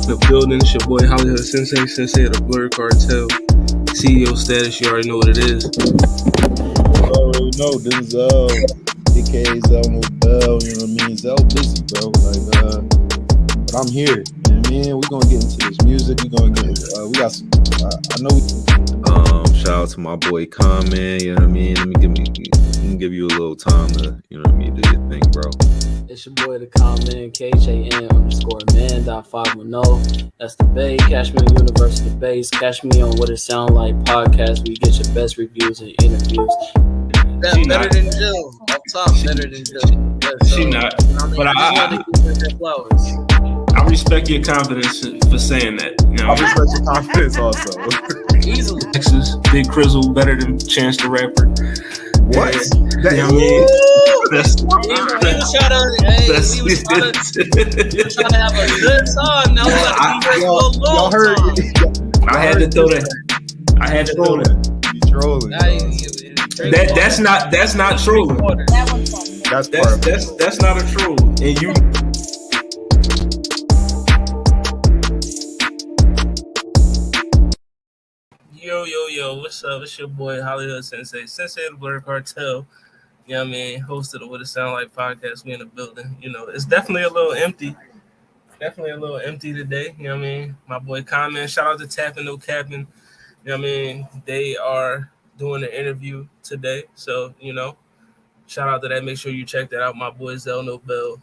The building, it's your boy Hollywood Sensei of the Blur Cartel. CEO status, you already know what it is. You already know, this is aka Zell Nobel, you know what I mean? Zell busy, bro. But I'm here, you know what I mean? We're gonna get into this music, we got some, I know shout out to my boy Common, you know what I mean? Let me give you a little time to, you know what I mean, do your thing, bro. It's your boy, the Common, KHAN_man.510. That's the Bay. Catch me on University Base. Catch me on What It Sound Like podcast. We get your best reviews and interviews. That's better than Jill. Up top, better than Jill. Yeah, She not. But I respect your confidence for saying that. You know, I respect your confidence also. Easily. Texas, Big Crizzle, better than Chance the Rapper. What? You know what I mean? We was trying to have a good time. Now we got to be here for a long time. I had to throw that. You trolling. That's not trolling. That's not a troll. And you. Yo, what's up? It's your boy Hollywood Sensei of the Blur Cartel. You know what I mean? Host of the What It Sound Like podcast. We in the building. You know, it's definitely a little empty. Today. You know what I mean? My boy Common. Shout out to Tapping No Capping. You know what I mean? They are doing an interview today. So, you know, shout out to that. Make sure you check that out. My boy Zell Nobel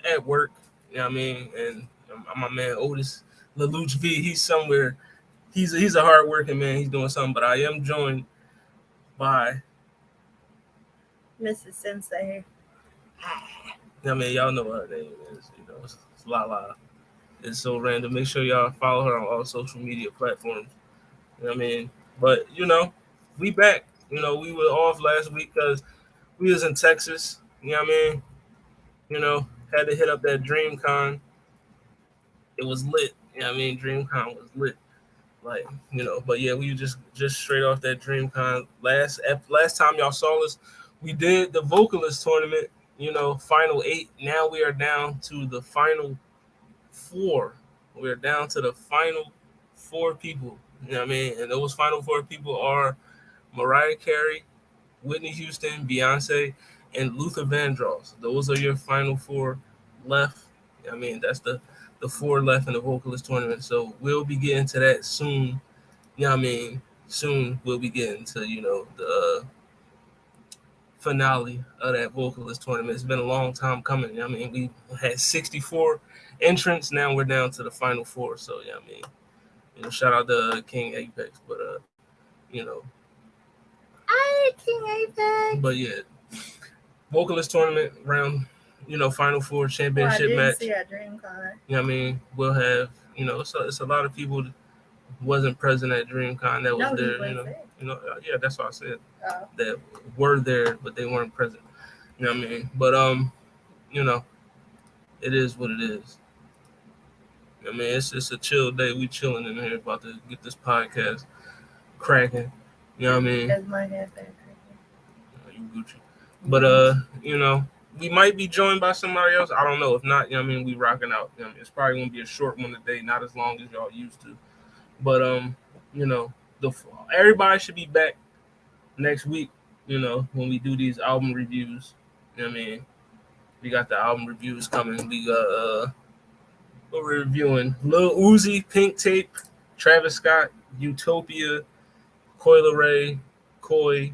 at work. You know what I mean? And my man Otis Lelouch V, he's somewhere. He's a hard-working man. He's doing something. But I am joined by Mrs. Sensei. I mean, y'all know what her name is. You know, it's Lala. It's so random. Make sure y'all follow her on all social media platforms. You know what I mean? But, you know, we back. You know, we were off last week because we was in Texas. You know what I mean? You know, had to hit up that DreamCon. It was lit. You know what I mean? DreamCon was lit. Like, you know, but yeah, we just straight off that DreamCon. Last time y'all saw us, we did the vocalist tournament, you know, final 8. Now we are down to the final 4. We're down to the final 4 people. You know what I mean? And those final 4 people are Mariah Carey, Whitney Houston, Beyonce, and Luther Vandross. Those are your final 4 left. You know what I mean? That's the 4 left in the vocalist tournament. So we'll be getting to that soon. You know what I mean? Soon we'll be getting to, you know, the finale of that vocalist tournament. It's been a long time coming. You know what I mean? We had 64 entrants. Now we're down to the final 4. So, yeah, I mean, you know, shout out to King Apex. But, you know. Hi, King Apex. But, yeah, vocalist tournament round, you know, final 4 championship match. See at DreamCon. You know what I mean? We'll have, you know, it's a lot of people that wasn't present at DreamCon that was there, you know, yeah, that's what I said. Oh. That were there, but they weren't present. You know what I mean? But you know, it is what it is. I mean, it's a chill day. We chilling in here, about to get this podcast cracking. You know what I mean? Because my head's been cracking. You Gucci. But you know, we might be joined by somebody else. I don't know. If not, you know what I mean, we rocking out. You know what I mean? It's probably gonna be a short one today, not as long as y'all used to. But you know, everybody should be back next week, you know, when we do these album reviews. You know what I mean? We got the album reviews coming. We got we're reviewing Lil Uzi, Pink Tape, Travis Scott, Utopia, Coi Leray, Koi,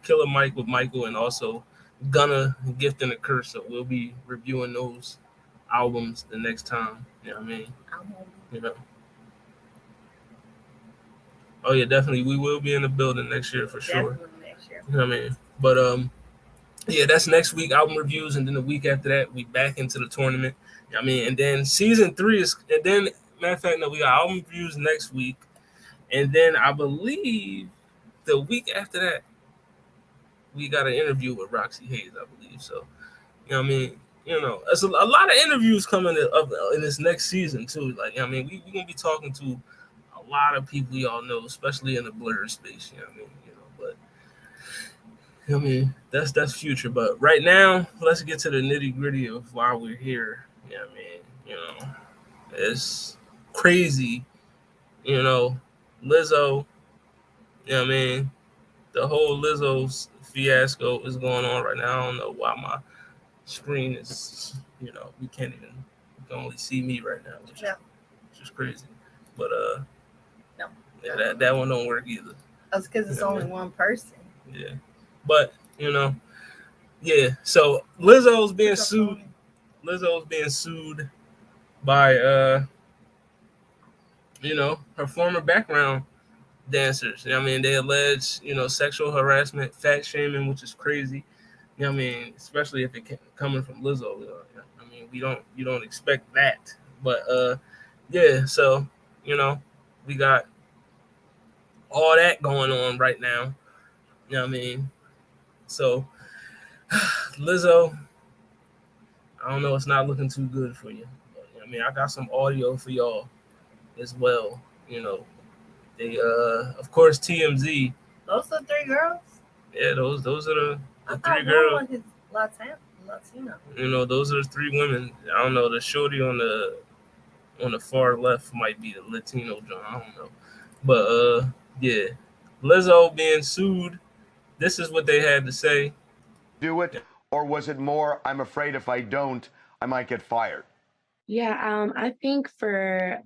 Killer Mike with Michael, and also Gunna, Gift and a Curse. So we'll be reviewing those albums the next time. You know what I mean? You know. Oh yeah, definitely. We will be in the building next year for sure. Definitely next year. You know what I mean? But yeah, that's next week, album reviews, and then the week after that, we back into the tournament. You know what I mean? And then season 3 is, and then matter of fact, no, we got album reviews next week, and then I believe the week after that, we got an interview with Roxy Hayes, I believe. So, you know what I mean? You know, there's a lot of interviews coming up in this next season too. Like, you know what I mean, we're gonna be talking to a lot of people y'all know, especially in the Blur space. You know what I mean? You know, but you know what I mean, that's future. But right now, let's get to the nitty gritty of why we're here. You know what I mean? You know, it's crazy. You know, Lizzo. You know what I mean? The whole Lizzo fiasco is going on right now. I don't know why my screen is, you can't even, you can only see me right now, which is crazy. But No. yeah, that one don't work either. That's because it's only one person. Yeah, but yeah. So Lizzo's being sued. Lizzo's being sued by her former background dancers. You know what I mean? They allege, sexual harassment, fat shaming, which is crazy. You know what I mean? Especially if it coming from Lizzo. I mean, you don't expect that. But yeah, so, we got all that going on right now. You know what I mean? So Lizzo, I don't know, it's not looking too good for you. But, I mean, I got some audio for y'all as well. They of course TMZ. Those are 3 girls? Yeah, those are the I 3 thought girls. one was Latino. Those are the 3 women. I don't know, the shorty on the far left might be the Latino John. I don't know. But yeah. Lizzo being sued. This is what they had to say. Do it, or was it more, I'm afraid if I don't, I might get fired? Yeah, I think for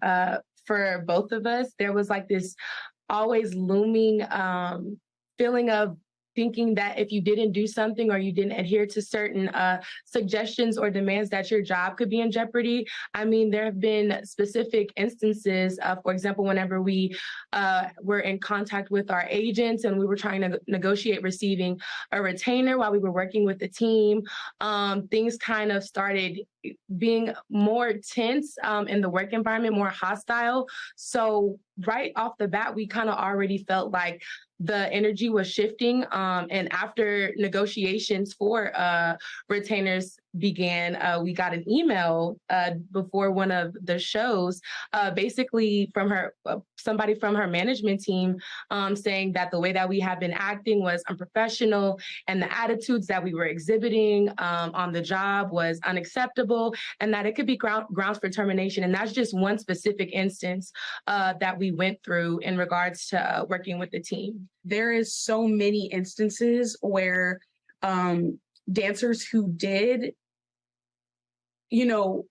both of us, there was like this always looming feeling of thinking that if you didn't do something or you didn't adhere to certain suggestions or demands, that your job could be in jeopardy. I mean, there have been specific instances, for example, whenever we were in contact with our agents and we were trying to negotiate receiving a retainer while we were working with the team, things kind of started being more tense in the work environment, more hostile. So right off the bat, we kind of already felt like the energy was shifting. And after negotiations for retainers began, we got an email before one of the shows, basically from somebody from her management team, saying that the way that we had been acting was unprofessional and the attitudes that we were exhibiting on the job was unacceptable, and that it could be grounds for termination. And that's just one specific instance that we went through in regards to working with the team. There is so many instances where dancers who did,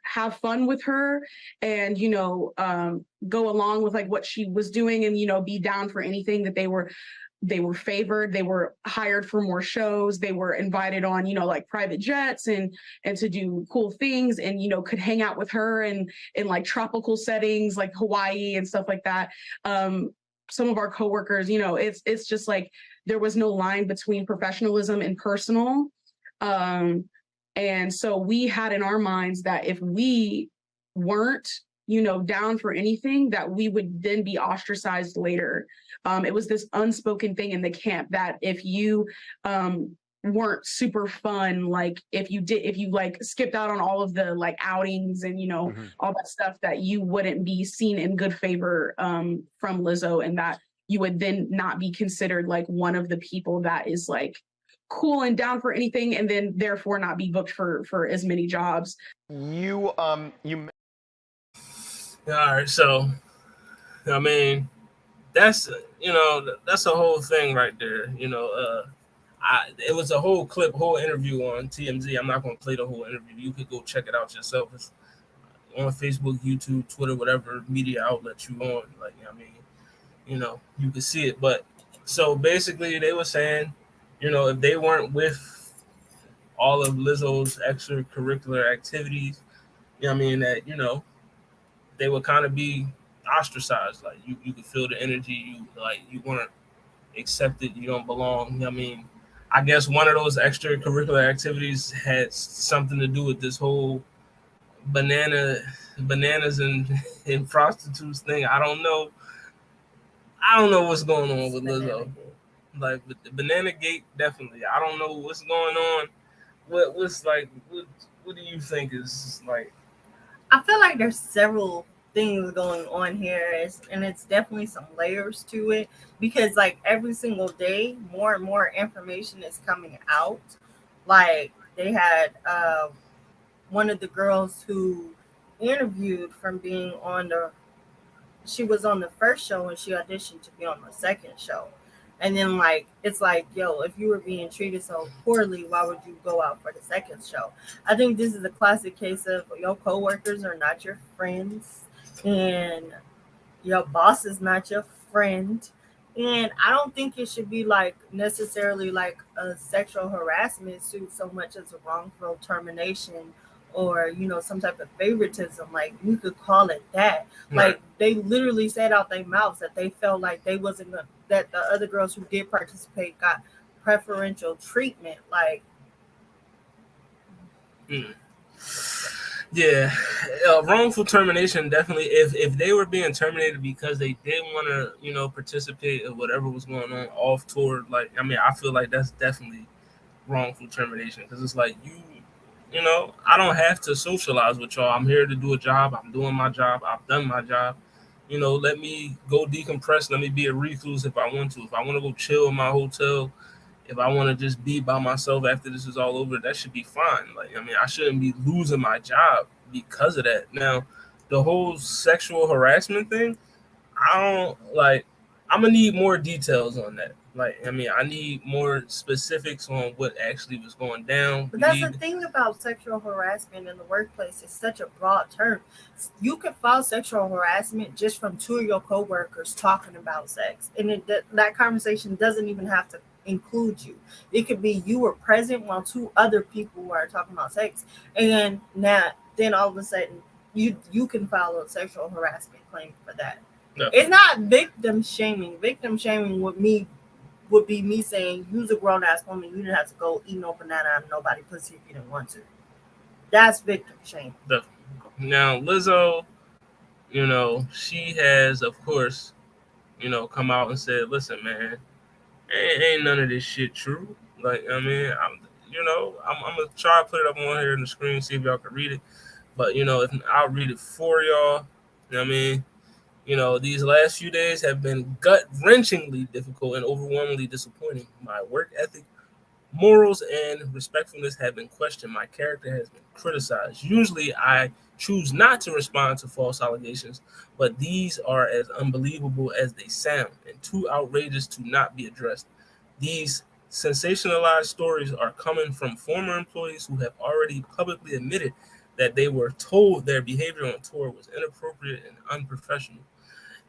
have fun with her and, go along with like what she was doing and, be down for anything, that they were favored, they were hired for more shows, they were invited on, like private jets and to do cool things and, could hang out with her in like tropical settings like Hawaii and stuff like that. Some of our coworkers, it's just like there was no line between professionalism and personal. And so we had in our minds that if we weren't, down for anything, that we would then be ostracized later. It was this unspoken thing in the camp that if you weren't super fun, like if you like skipped out on all of the like outings and all that stuff, that you wouldn't be seen in good favor from Lizzo, and that you would then not be considered like one of the people that is like cool and down for anything, and then therefore not be booked for as many jobs. You all right, so I mean, that's that's a whole thing right there. It was a whole interview on TMZ. I'm not going to play the whole interview. You could go check it out yourself. It's on Facebook, YouTube, Twitter, whatever media outlet you on. Like, you could see it. But so basically, they were saying, if they weren't with all of Lizzo's extracurricular activities, that they would kind of be ostracized. Like you could feel the energy. You weren't accepted. You don't belong. I guess one of those extracurricular activities had something to do with this whole bananas and prostitutes thing. I don't know what's going on with Lizzo. Like with the Banana Gate, definitely. I don't know what's going on. What do you think is like? I feel like there's several things going on here, and it's definitely some layers to it, because like every single day more and more information is coming out. Like they had one of the girls who interviewed from being on the she was on the first show and she auditioned to be on the second show. And then like it's like, yo, if you were being treated so poorly, why would you go out for the second show? I think this is a classic case of your coworkers are not your friends and your boss is not your friend. And I don't think it should be like necessarily like a sexual harassment suit so much as a wrongful termination or some type of favoritism. Like we could call it that. Right. Like they literally said out their mouths that they felt like they wasn't gonna, that the other girls who did participate got preferential treatment. Like Yeah, wrongful termination definitely. If they were being terminated because they didn't want to participate in whatever was going on off tour, like I feel like that's definitely wrongful termination because it's like I don't have to socialize with y'all. I'm here to do a job. I'm doing my job. I've done my job. Let me go decompress. Let me be a recluse if I want to. If I want to go chill in my hotel, if I want to just be by myself after this is all over, that should be fine. Like, I shouldn't be losing my job because of that. Now, the whole sexual harassment thing, I don't like. I'm gonna need more details on that. Like, I need more specifics on what actually was going down. But that's the thing about sexual harassment in the workplace. It's such a broad term. You could file sexual harassment just from two of your coworkers talking about sex, and that conversation doesn't even have to include you. It could be you were present while two other people were talking about sex, and then all of a sudden you can file a sexual harassment claim for that. No. It's not victim shaming. Victim shaming would be me saying, "You's a grown ass woman. You didn't have to go eat no banana on nobody pussy if you didn't want to." That's victim shaming. Now Lizzo, she has of course, come out and said, "Listen, man, ain't none of this shit true." Like, I'm gonna try to put it up on here in the screen, see if y'all can read it. But if I'll read it for y'all. These last few days have been gut-wrenchingly difficult and overwhelmingly disappointing. My work ethic, morals, and respectfulness have been questioned. My character has been criticized. Usually, I choose not to respond to false allegations, but these are as unbelievable as they sound and too outrageous to not be addressed. These sensationalized stories are coming from former employees who have already publicly admitted that they were told their behavior on tour was inappropriate and unprofessional.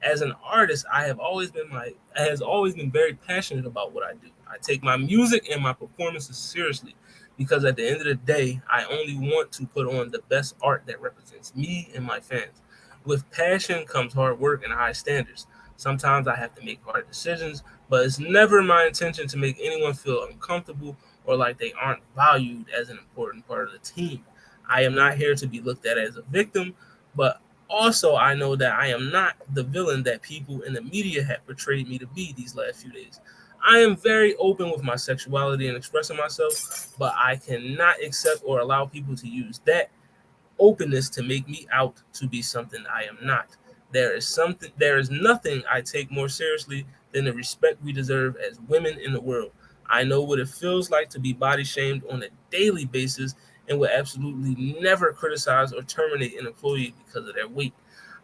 As an artist, I have always been very passionate about what I do. I take my music and my performances seriously because at the end of the day, I only want to put on the best art that represents me and my fans. With passion comes hard work and high standards. Sometimes I have to make hard decisions, but it's never my intention to make anyone feel uncomfortable or like they aren't valued as an important part of the team. I am not here to be looked at as a victim, but also I know that I am not the villain that people in the media have portrayed me to be these last few days. I am very open with my sexuality and expressing myself, but I cannot accept or allow people to use that openness to make me out to be something I am not. There is nothing I take more seriously than the respect we deserve as women in the world. I know what it feels like to be body shamed on a daily basis and will absolutely never criticize or terminate an employee because of their weight.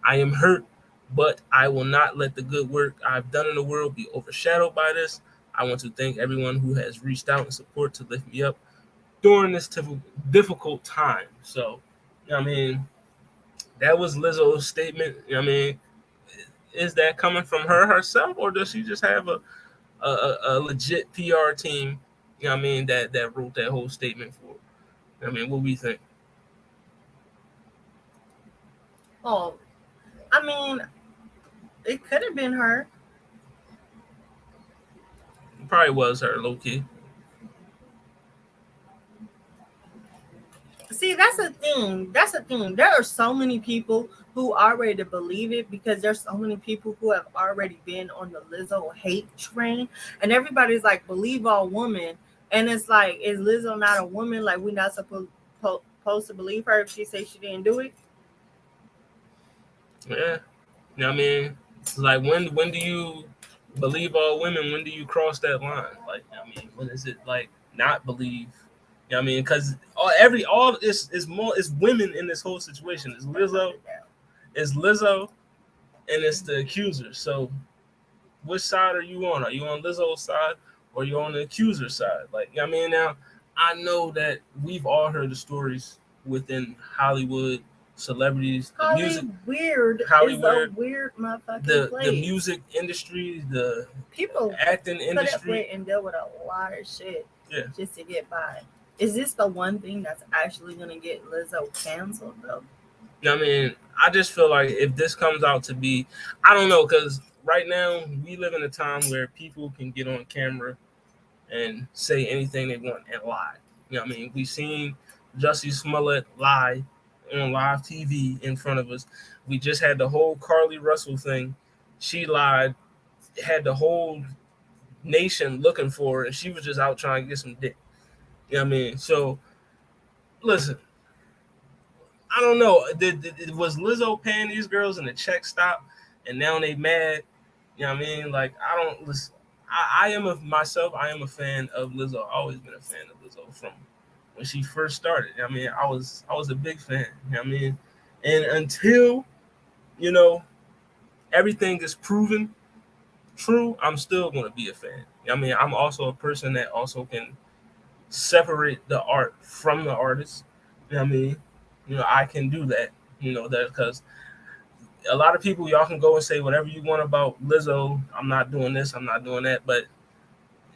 I am hurt, but I will not let the good work I've done in the world be overshadowed by this. I want to thank everyone who has reached out and support to lift me up during this difficult time. So, that was Lizzo's statement. Is that coming from her herself, or does she just have a legit PR team, that wrote that whole statement for her? What do we think? Oh, it could have been her. It probably was her, low key. See, that's the thing. There are so many people who already believe it because there's so many people who have already been on the Lizzo hate train, and everybody's like, believe all women. And it's like, is Lizzo not a woman? Like, we're not supposed to believe her if she says she didn't do it? Yeah. It's like, when do you believe all women? When do you cross that line? Like, when is it like not believe? Because it's women in this whole situation. It's Lizzo, and it's the accuser. So which side are you on? Are you on Lizzo's side or are you on the accuser side? Like, I mean, now I know that we've all heard the stories within Hollywood, celebrities, the music, Hollywood is a weird motherfucking place. The music industry, the people acting put industry, up with and deal with a lot of shit yeah, just to get by. Is this the one thing that's actually gonna get Lizzo canceled though? I mean, I just feel like if this comes out to be, I don't know, because right now we live in a time where people can get on camera and say anything they want and lie. You know what I mean? We've seen Jussie Smollett lie on live TV in front of us. We just had the whole Carly Russell thing. She lied, had the whole nation looking for her, and she was just out trying to get some dick. You know what I mean? So, listen, I don't know. Was Lizzo paying these girls and the check stopped and now they mad? You know what I mean? Like, I don't listen. I am a fan of Lizzo. I've always been a fan of Lizzo from when she first started. I mean, I was a big fan. You know what I mean? And until, you know, everything is proven true, I'm still gonna be a fan. You know what I mean, I'm also a person that also can separate the art from the artist. You know what I mean? You know, I can do that. You know, that because a lot of people, y'all can go and say whatever you want about Lizzo. I'm not doing this, I'm not doing that, but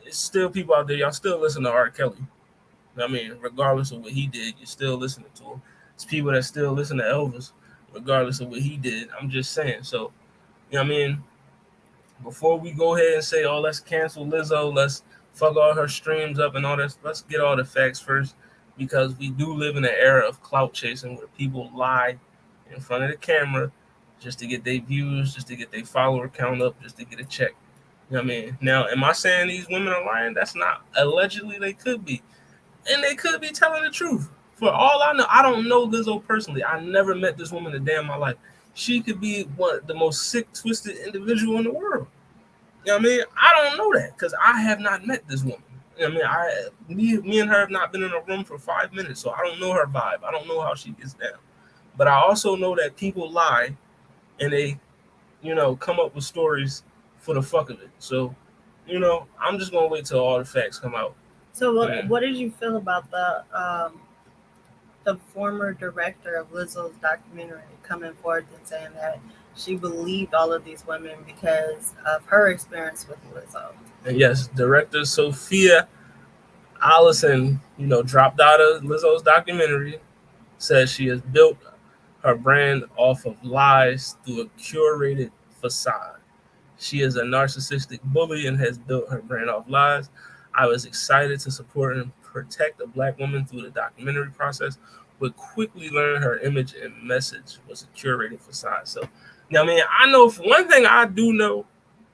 it's still people out there. Y'all still listen to R. Kelly. You know what I mean, regardless of what he did, you're still listening to him. It's people that still listen to Elvis, regardless of what he did. I'm just saying. So, you know what I mean? Before we go ahead and say, oh, let's cancel Lizzo, let's fuck all her streams up and all this, let's get all the facts first, because we do live in an era of clout chasing where people lie in front of the camera just to get their views, just to get their follower count up, just to get a check. You know what I mean? Now, am I saying these women are lying? That's not. Allegedly, they could be. And they could be telling the truth. For all I know, I don't know Lizzo personally. I never met this woman a day in my life. She could be one the most sick, twisted individual in the world. You know what I mean? I don't know that because I have not met this woman. You know what I mean? Me and her have not been in a room for 5 minutes, so I don't know her vibe. I don't know how she gets down. But I also know that people lie and they, you know, come up with stories for the fuck of it. So, you know, I'm just gonna wait till all the facts come out. So what did you feel about the former director of Lizzo's documentary coming forth and saying that she believed all of these women because of her experience with Lizzo? And yes, director Sophia Allison, you know, dropped out of Lizzo's documentary, says she has built her brand off of lies through a curated facade. She is a narcissistic bully and has built her brand off lies. I was excited to support and protect a Black woman through the documentary process, but quickly learned her image and message was a curated facade. So, you know what I mean? I know one thing I do know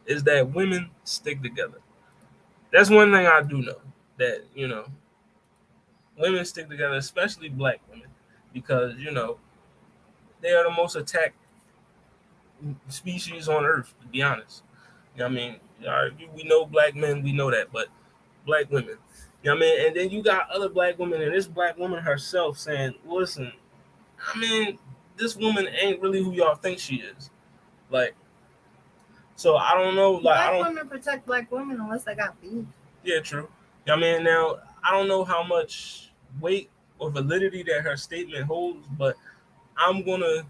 is that women stick together. That's one thing I do know, that, you know, women stick together, especially Black women, because, you know, they are the most attacked species on earth, to be honest. You know what I mean? We know Black men, we know that, but Black women. You know what I mean? And then you got other Black women, and this Black woman herself saying, listen, I mean, this woman ain't really who y'all think she is. Like, so I don't know. Like, Black women protect Black women unless they got beef. Yeah, true. You know what I mean? Now, I don't know how much weight or validity that her statement holds, but I'm going to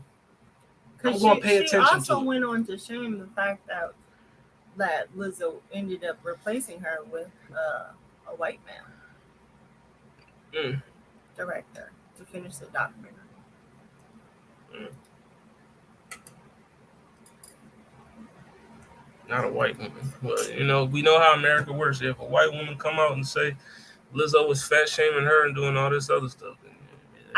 pay attention to it. She also went on to shame the fact that Lizzo ended up replacing her with a white man director to finish the documentary. Not a white woman. Well, you know, we know how America works. If a white woman come out and say Lizzo was fat shaming her and doing all this other stuff,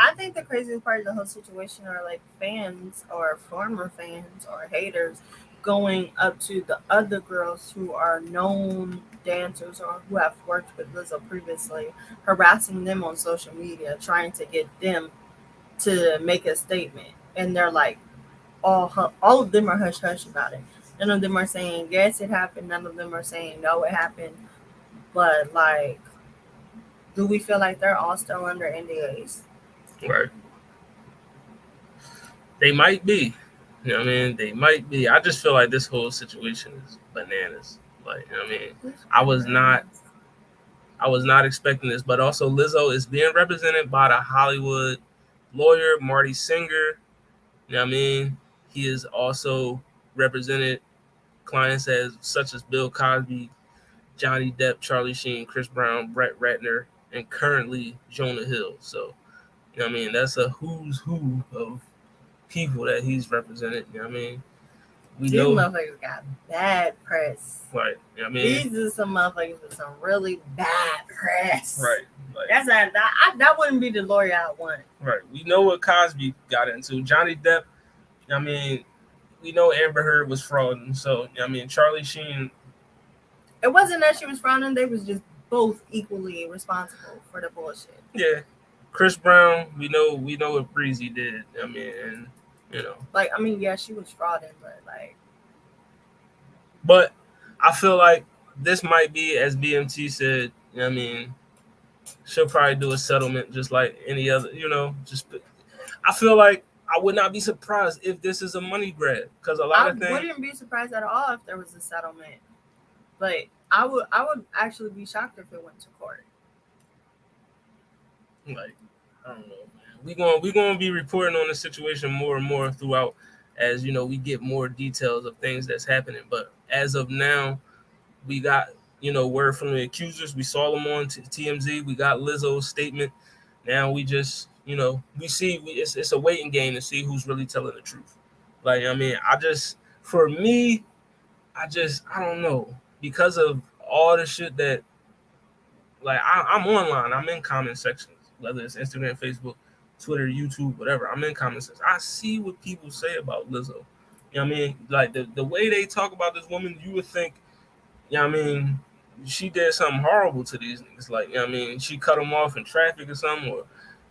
I think the craziest part of the whole situation are like fans or former fans or haters going up to the other girls who are known dancers or who have worked with Lizzo previously, harassing them on social media, trying to get them to make a statement. And they're like, all of them are hush hush about it. None of them are saying, yes, it happened. None of them are saying, no, it happened. But, like, do we feel like they're all still under NDAs? Right. They might be. You You know what I mean? They might be. I just feel like this whole situation is bananas. Like, you know what I mean? I was not expecting this, but also Lizzo is being represented by the Hollywood lawyer Marty Singer. You know what I mean? He is also represented clients as such as Bill Cosby, Johnny Depp, Charlie Sheen, Chris Brown, Brett Ratner, and currently Jonah Hill. So, you know what I mean? That's a who's who of people that he's represented. You know what I mean? We These know, motherfuckers got bad press. right? You know what I mean? These are some motherfuckers with some really bad press. Right. Like, That's not, that wouldn't be the lawyer I want. right. We know what Cosby got into. Johnny Depp, you know what I mean? We know Amber Heard was frauding. So, you know what I mean? Charlie Sheen. It wasn't that she was frauding. They was just both equally responsible for the bullshit. Yeah. Chris Brown, we know what Breezy did. I mean, and, you know. Like, I mean, yeah, she was frauding, but like. But I feel like this might be, as BMT said, you know what I mean, she'll probably do a settlement just like any other, you know, I feel like I would not be surprised if this is a money grab, because a lot of things. I wouldn't be surprised at all if there was a settlement, but I would actually be shocked if it went to court. Like, I don't know, man. We gonna be reporting on the situation more and more throughout, as you know, we get more details of things that's happening. But as of now, we got, you know, word from the accusers. We saw them on TMZ. We got Lizzo's statement. Now we just, you know, we see it's a waiting game to see who's really telling the truth. Like, I mean, for me, I don't know, because of all the shit that, like, I'm online. I'm in comment sections, whether it's Instagram, Facebook, Twitter, YouTube, whatever. I'm in comment sections. I see what people say about Lizzo. You know what I mean? Like, the way they talk about this woman, you would think, you know what I mean, she did something horrible to these niggas. Like, you know what I mean, she cut them off in traffic or something, or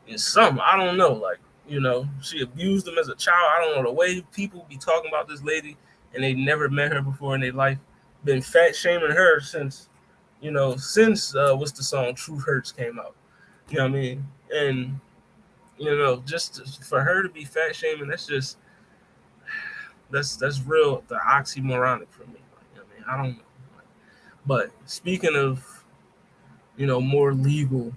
it's something. I don't know. Like, you know, she abused them as a child. I don't know. The way people be talking about this lady and they never met her before in their life, been fat shaming her since what's the song, Truth Hurts came out. You know what I mean? And, you know, for her to be fat shaming, that's real, the oxymoronic for me. Like, you know what I mean? I don't know. But speaking of, you know, more legal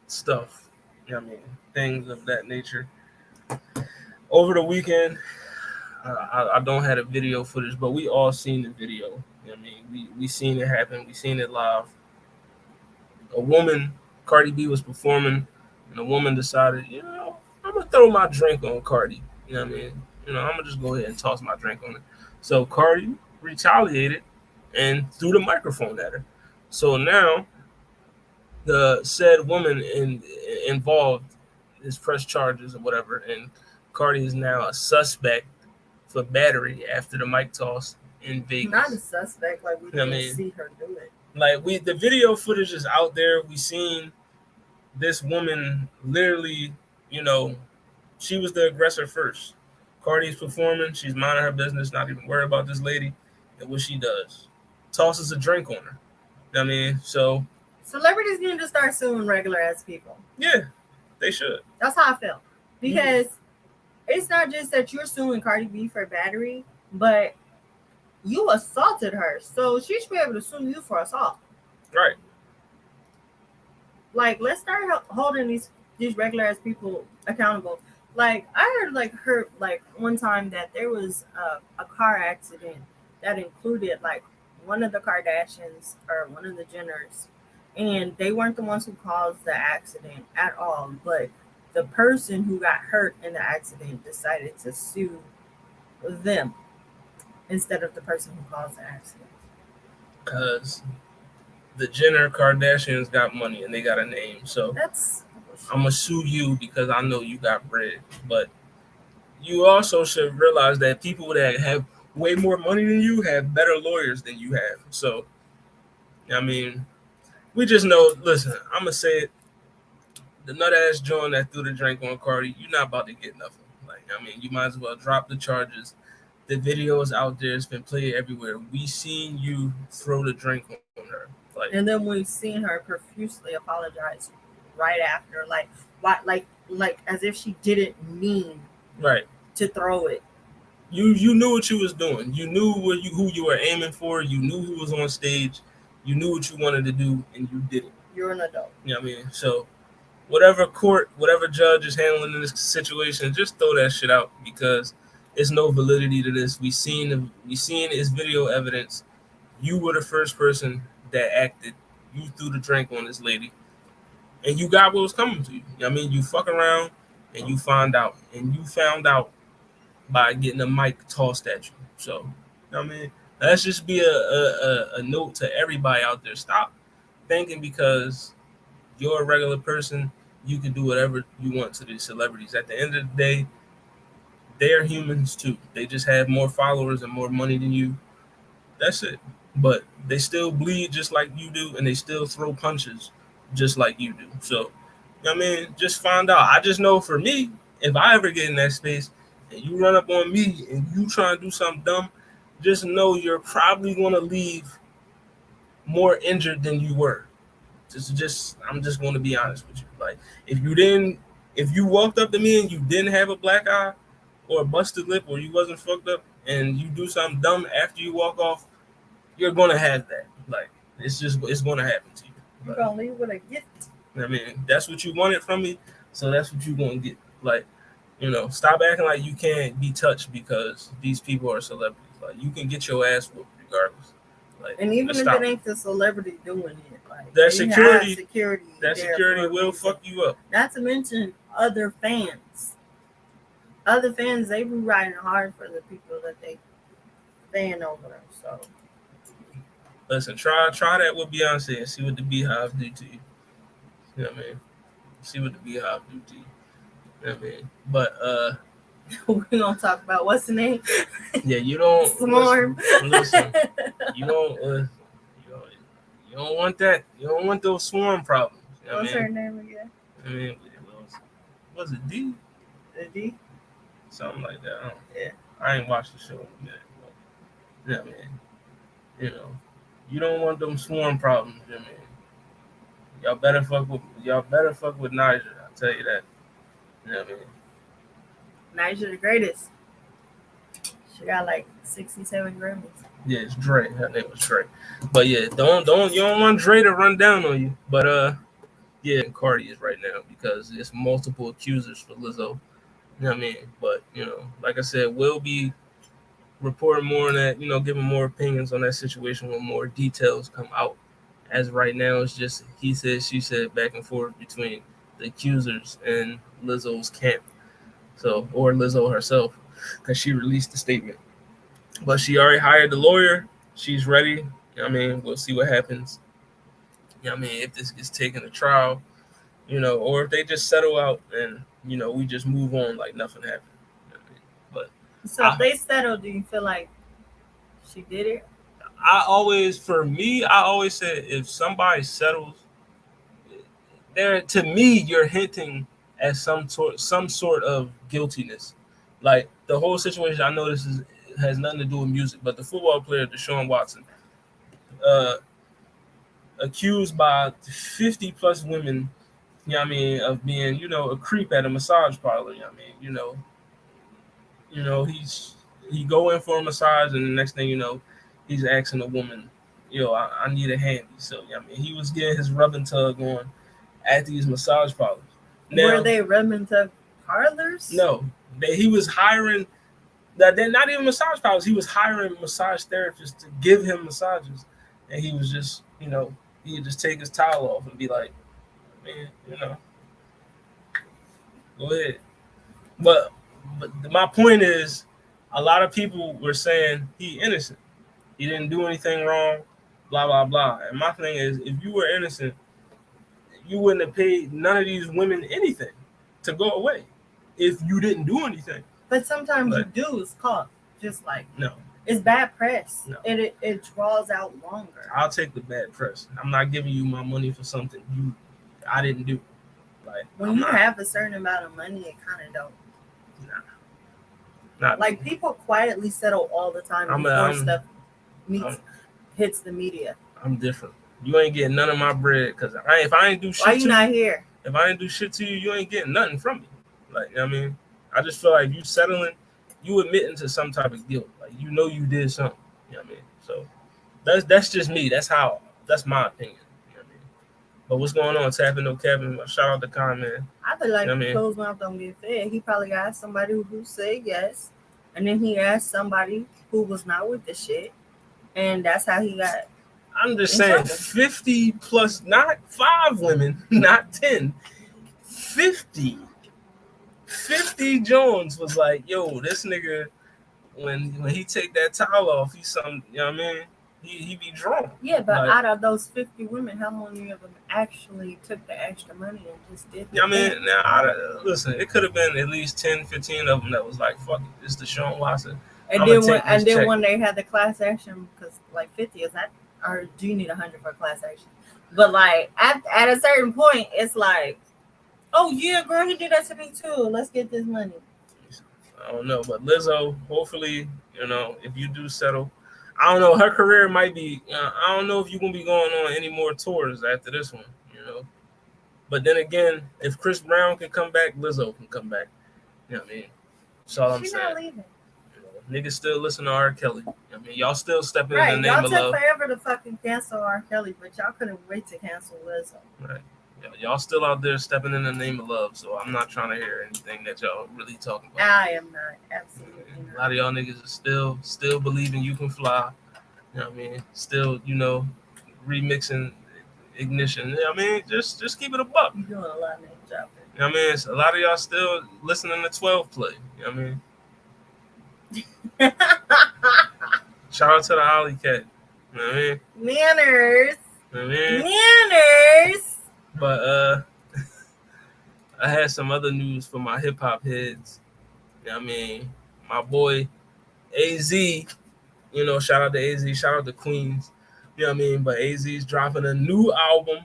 stuff, you know what I mean, things of that nature. Over the weekend, I don't have a video footage, but we all seen the video. You know what I mean? We seen it happen. We seen it live. A woman, Cardi B was performing, and a woman decided, you know, I'm going to throw my drink on Cardi. You know what I mean? You know, I'm going to just go ahead and toss my drink on it. So Cardi retaliated and threw the microphone at her. So now the said woman involved is pressed charges or whatever, and Cardi is now a suspect for battery after the mic toss in Vegas. Not a suspect, like we didn't see her do it. Like, the video footage is out there. We seen this woman literally, you know, she was the aggressor first. Cardi's performing, she's minding her business, not even worried about this lady, and what she does, tosses a drink on her. You know what I mean? So celebrities need to start suing regular ass people. Yeah, they should. That's how I feel. Because it's not just that you're suing Cardi B for battery, but you assaulted her. So she should be able to sue you for assault. Right. Like, let's start holding these regular ass people accountable. Like, I heard one time that there was a car accident that included like one of the Kardashians or one of the Jenners, and they weren't the ones who caused the accident at all, but the person who got hurt in the accident decided to sue them instead of the person who caused the accident. Because the Jenner Kardashians got money and they got a name. So I'm going to sue you because I know you got bread. But you also should realize that people that have way more money than you have better lawyers than you have. So, I mean, we just know, listen, I'm going to say it. The nut-ass John that threw the drink on Cardi, you're not about to get nothing. Like, I mean, you might as well drop the charges. The video is out there. It's been played everywhere. We seen you throw the drink on her. Like, and then we've seen her profusely apologize right after. Like, why, like as if she didn't mean right to throw it. You knew what you was doing. You knew who you were aiming for. You knew who was on stage. You knew what you wanted to do, and you did it. You're an adult. You know what I mean? So whatever court, whatever judge is handling this situation, just throw that shit out because it's no validity to this. We seen its video evidence. You were the first person that acted. You threw the drink on this lady, and you got what was coming to you. You know what I mean? You fuck around, and you find out, and you found out by getting a mic tossed at you. So, you know what I mean? Let's just be a note to everybody out there. Stop thinking because you're a regular person, you can do whatever you want to these celebrities. At the end of the day, they are humans too. They just have more followers and more money than you. That's it. But they still bleed just like you do, and they still throw punches just like you do. So, you know what I mean? Just find out. I just know for me, if I ever get in that space and you run up on me and you try and do something dumb, just know you're probably going to leave more injured than you were. I'm just going to be honest with you. Like, if you walked up to me and you didn't have a black eye or a busted lip or you wasn't fucked up and you do something dumb after you walk off, you're going to have that. Like, it's going to happen to you. You're going to leave with a gift. I mean, that's what you wanted from me, so that's what you're going to get. Like, you know, stop acting like you can't be touched because these people are celebrities. Like, you can get your ass whooped regardless. Like, and even if it ain't the celebrity doing it, like that security will reason. fuck you up. Not to mention other fans. Other fans, they be riding hard for the people that they fan over them. So listen, try that with Beyonce and see what the Beehive do to you. You know what I mean? See what the Beehive do to you. You know what I mean? But we're gonna talk about what's the name? Yeah, you don't Swarm. Listen, you don't want that. You don't want those swarm problems. You know what's her name again? I mean, was it D? The D? Something like that. Yeah. I ain't watched the show in a minute. But, yeah, man. You know, you don't want them swarm problems. You know what I mean? Y'all better fuck with Niger. I'll tell you that. You know what I mean? Niger the greatest. She got like 67 Grammys. Yeah, it's Dre. Her name was Dre. But yeah, you don't want Dre to run down on you. But yeah, Cardi is right now because it's multiple accusers for Lizzo. You know what I mean? But you know, like I said, we'll be reporting more on that, you know, giving more opinions on that situation when more details come out. As right now, it's just he said, she said, back and forth between the accusers and Lizzo's camp. So, or Lizzo herself, because she released the statement. But she already hired the lawyer. She's ready. You know what I mean? We'll see what happens. You know what I mean? If this gets taken to trial, you know, or if they just settle out and, you know, we just move on like nothing happened. You know what I mean? But so if they settle, do you feel like she did it? I always say if somebody settles, to me, you're hinting at some sort of guiltiness. Like the whole situation, I know this has nothing to do with music, but the football player Deshaun Watson, accused by 50 plus women, you know what I mean, of being, you know, a creep at a massage parlor. You know what I mean? You know, he go in for a massage, and the next thing you know, he's asking a woman, yo, I need a handy. So, you know what I mean, he was getting his rub and tug on at these massage parlors. Now, were they rub and tug parlors? No, he was hiring. They're not even massage parlors. He was hiring massage therapists to give him massages, and he was just, you know, he'd just take his towel off and be like, man, you know, go ahead. But my point is, a lot of people were saying he innocent. He didn't do anything wrong, blah, blah, blah. And my thing is, if you were innocent, you wouldn't have paid none of these women anything to go away if you didn't do anything. But sometimes you do. It's caught. Just like, no. It's bad press. No. It draws out longer. I'll take the bad press. I'm not giving you my money for something I didn't do. Like when you have a certain amount of money, it kind of don't. Not like people quietly settle all the time before stuff hits the media. I'm different. You ain't getting none of my bread because if I ain't do shit. Why you not here? If I ain't do shit to you, you ain't getting nothing from me. Like, you know what I mean? I just feel like you settling, you admitting to some type of guilt. Like you know you did something. You know what I mean? So that's just me. That's my opinion. You know what I mean? But what's going on, Tapping No Cabin? Shout out to Con, man. I feel like You know what I mean? closed mouth don't get fed. He probably asked somebody who said yes, and then he asked somebody who was not with the shit, and that's how he got. I'm just in saying, trouble. 50 plus, not 5 women, not 10, 50. 50 Jones was like, yo, this nigga, when he take that towel off, he's something, you know what I mean? He be drunk. Yeah, but Like, out of those 50 women, how many of them actually took the extra money and just did you know what I mean? Now, listen, it could have been at least 10, 15 of them that was like, fuck it, it's Deshaun Watson. And then when they had the class action, because like 50 is that, or do you need 100 for class action? But like at a certain point, it's like, oh yeah, girl, he did that to me too. Let's get this money. I don't know, but Lizzo, hopefully, you know, if you do settle, I don't know, her career might be, I don't know if you're going to be going on any more tours after this one, you know. But then again, if Chris Brown can come back, Lizzo can come back. You know what I mean? That's all I'm She's saying. not leaving. Niggas still listen to R. Kelly. I mean, y'all still stepping Right, in the name y'all of took love. forever to fucking cancel R. Kelly, but y'all couldn't wait to cancel Lizzo. Right. Y'all still out there stepping in the name of love, so I'm not trying to hear anything that y'all really talking about. I am not. Absolutely not. A lot of y'all niggas are still believing you can fly. You know what I mean? Still, you know, remixing Ignition. You know what I mean? Just keep it a buck. You're doing a lot of name dropping. You know what I mean? So a lot of y'all still listening to 12 play. You know what I mean? Shout out to the Alley Cat. You know what I mean? Manners. You know what I mean? Manners. But I had some other news for my hip hop heads. You know what I mean? My boy AZ, you know, shout out to AZ, shout out to Queens. You know what I mean? But AZ's dropping a new album.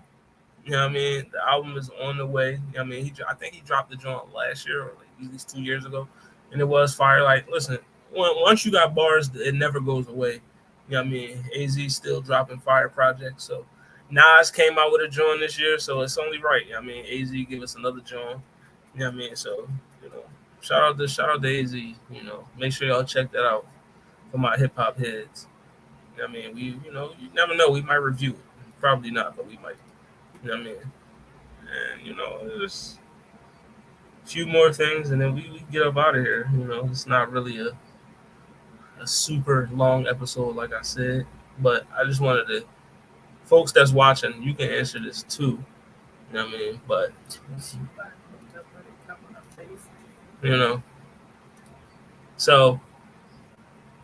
You know what I mean? The album is on the way. You know what I mean? I think he dropped the joint last year or like at least 2 years ago. And it was fire. Like, listen, once you got bars, it never goes away. You know what I mean? AZ's still dropping fire projects. So Nas came out with a joint this year, so it's only right. You know what I mean? AZ give us another joint. You know what I mean? So, you know, shout out to AZ. You know, make sure y'all check that out for my hip hop heads. You know what I mean? You never know. We might review it. Probably not, but we might. You know what I mean? And, you know, just a few more things, and then we get up out of here. You know, it's not really a super long episode, like I said, but I just wanted to, folks that's watching, you can answer this too. You know what I mean? But, you know, so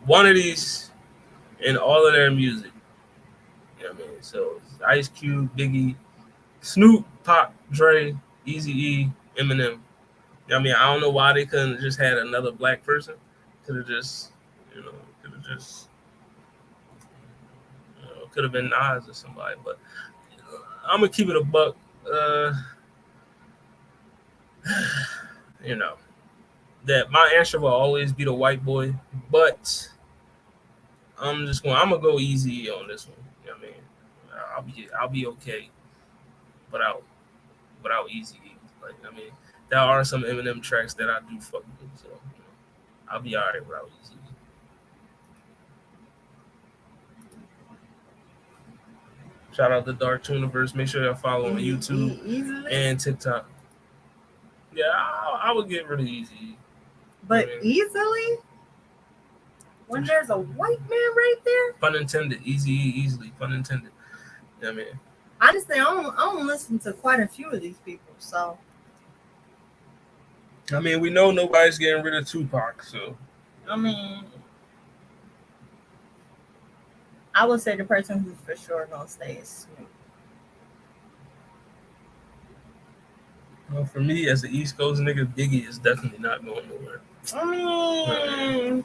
one of these in all of their music, you know what I mean? So Ice Cube, Biggie, Snoop, Pac, Dre, Eazy-E, Eminem. You know what I mean? I don't know why they couldn't just had another black person. Could have just, could have been Nas or somebody. But I'm gonna keep it a buck. You know, that my answer will always be the white boy, but I'm gonna go easy on this one. You know what I mean? I'll be okay without Easy. Like, I mean, there are some Eminem tracks that I do fuck with, so you know, I'll be alright without Easy. Shout out to Dark Tuniverse. Make sure y'all follow on YouTube and TikTok. Yeah, I would get rid of Easy. But easily? When there's a white man right there? Pun intended. Easily. Pun intended. You know what I mean? Honestly, I don't listen to quite a few of these people, so. I mean, we know nobody's getting rid of Tupac, so. I mean, I would say the person who's for sure gonna stay is Snoop. Well, for me, as an East Coast nigga, Biggie is definitely not going nowhere. I mean,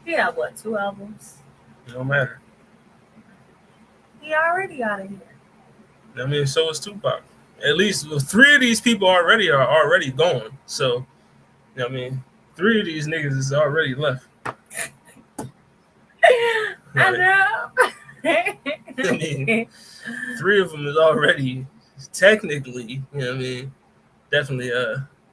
he had what, 2 albums? It don't matter. He already out of here. I mean, so is Tupac. At least 3 of these people are already gone. So, you know what I mean? 3 of these niggas is already left. I know. I mean, 3 of them is already technically, you know what I mean? Definitely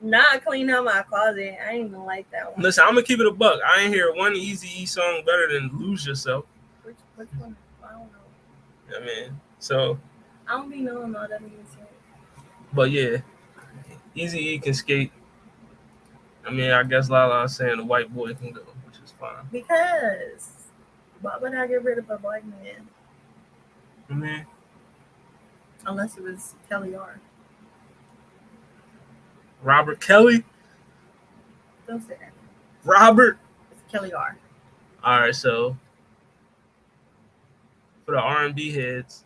Not clean out my closet. I ain't even like that one. Listen, I'm gonna keep it a buck. I ain't hear one Eazy-E song better than "Lose Yourself." Which one? I don't know. I mean, so. I don't be knowing all that music. But yeah, Eazy-E can skate. I mean, I guess Lala's saying the white boy can go, which is fine. Because why would I get rid of a black man? I mean, unless it was Kelly R. Robert Kelly. Don't say that. Robert. It's Kelly R. All right, so for the R&B heads,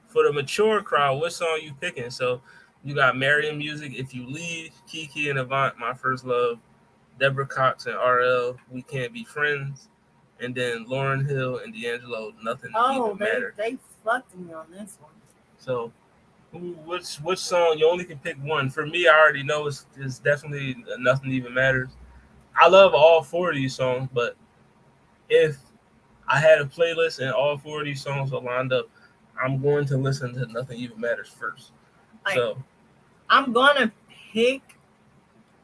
for the mature crowd, what song you picking? So you got Marion Music, If You Leave, Kiki and Avant, My First Love, Deborah Cox and RL, We Can't Be Friends, and then Lauryn Hill and D'Angelo, Nothing Even Matter. They fucked me on this one. So which song? You only can pick one. For me, I already know it's definitely Nothing Even Matters. I love all four of these songs, but if I had a playlist and all four of these songs are lined up, I'm going to listen to Nothing Even Matters first. So I'm gonna pick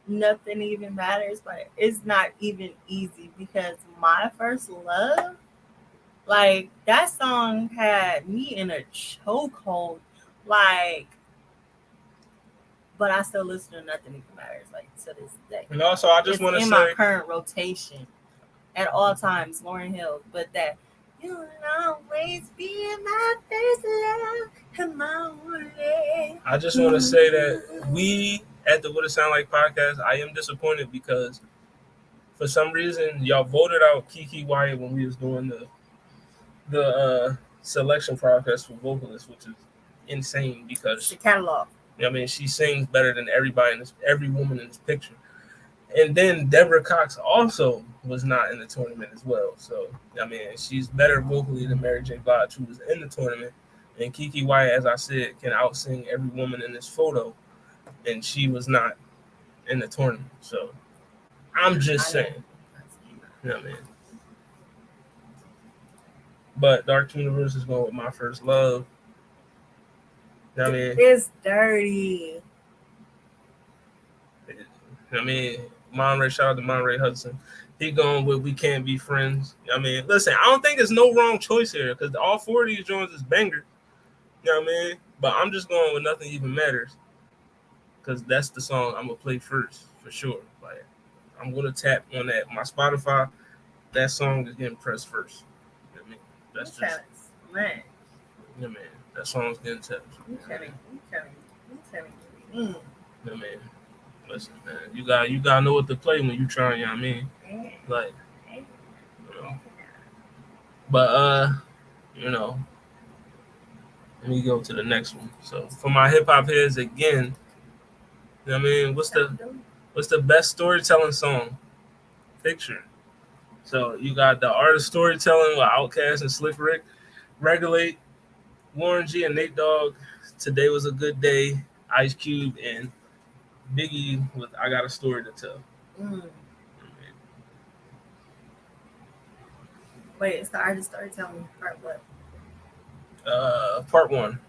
Nothing Even Matters, but it's not even easy because My First Love, like that song had me in a chokehold. Like, but I still listen to Nothing Even Matters, like to this day. And also, I just want to say, in my current rotation at all times, Lauryn Hill. But that you'll always be my first love, come on. I just want to say that we at the What It Sound Like podcast, I am disappointed because for some reason y'all voted out Kiki Wyatt when we was doing the selection process for vocalists, which is insane because the catalog. I mean, she sings better than every woman in this picture. And then Deborah Cox also was not in the tournament as well. So, I mean, she's better vocally than Mary J. Blige, who was in the tournament. And Kiki Wyatt, as I said, can out-sing every woman in this photo. And she was not in the tournament. So, I'm just saying. You know what I mean? But Dark Universe is going with My First Love. You know what I mean? It's dirty. I mean, shout out to Monray Hudson. He going with We Can't Be Friends. I mean, listen, I don't think there's no wrong choice here because all four of these joints is bangers. You know what I mean? But I'm just going with Nothing Even Matters because that's the song I'm going to play first for sure. Like, I'm going to tap on that. My Spotify, that song is getting pressed first. You know what I mean? That's just, man. Yeah, man. That song's getting tapped. You telling me. You know what I mean? Listen, man, you gotta know what to play when you trying, you know what I mean? Like, you know. But you know, let me go to the next one. So for my hip hop heads again, you know what I mean? What's the best storytelling song? Picture. So you got the Art of Storytelling with Outkast and Slick Rick, Regulate, Warren G and Nate Dogg, Today Was a Good Day, Ice Cube, and Biggie with I Got a Story to Tell. Wait, it's the Art of Storytelling part what? Part one.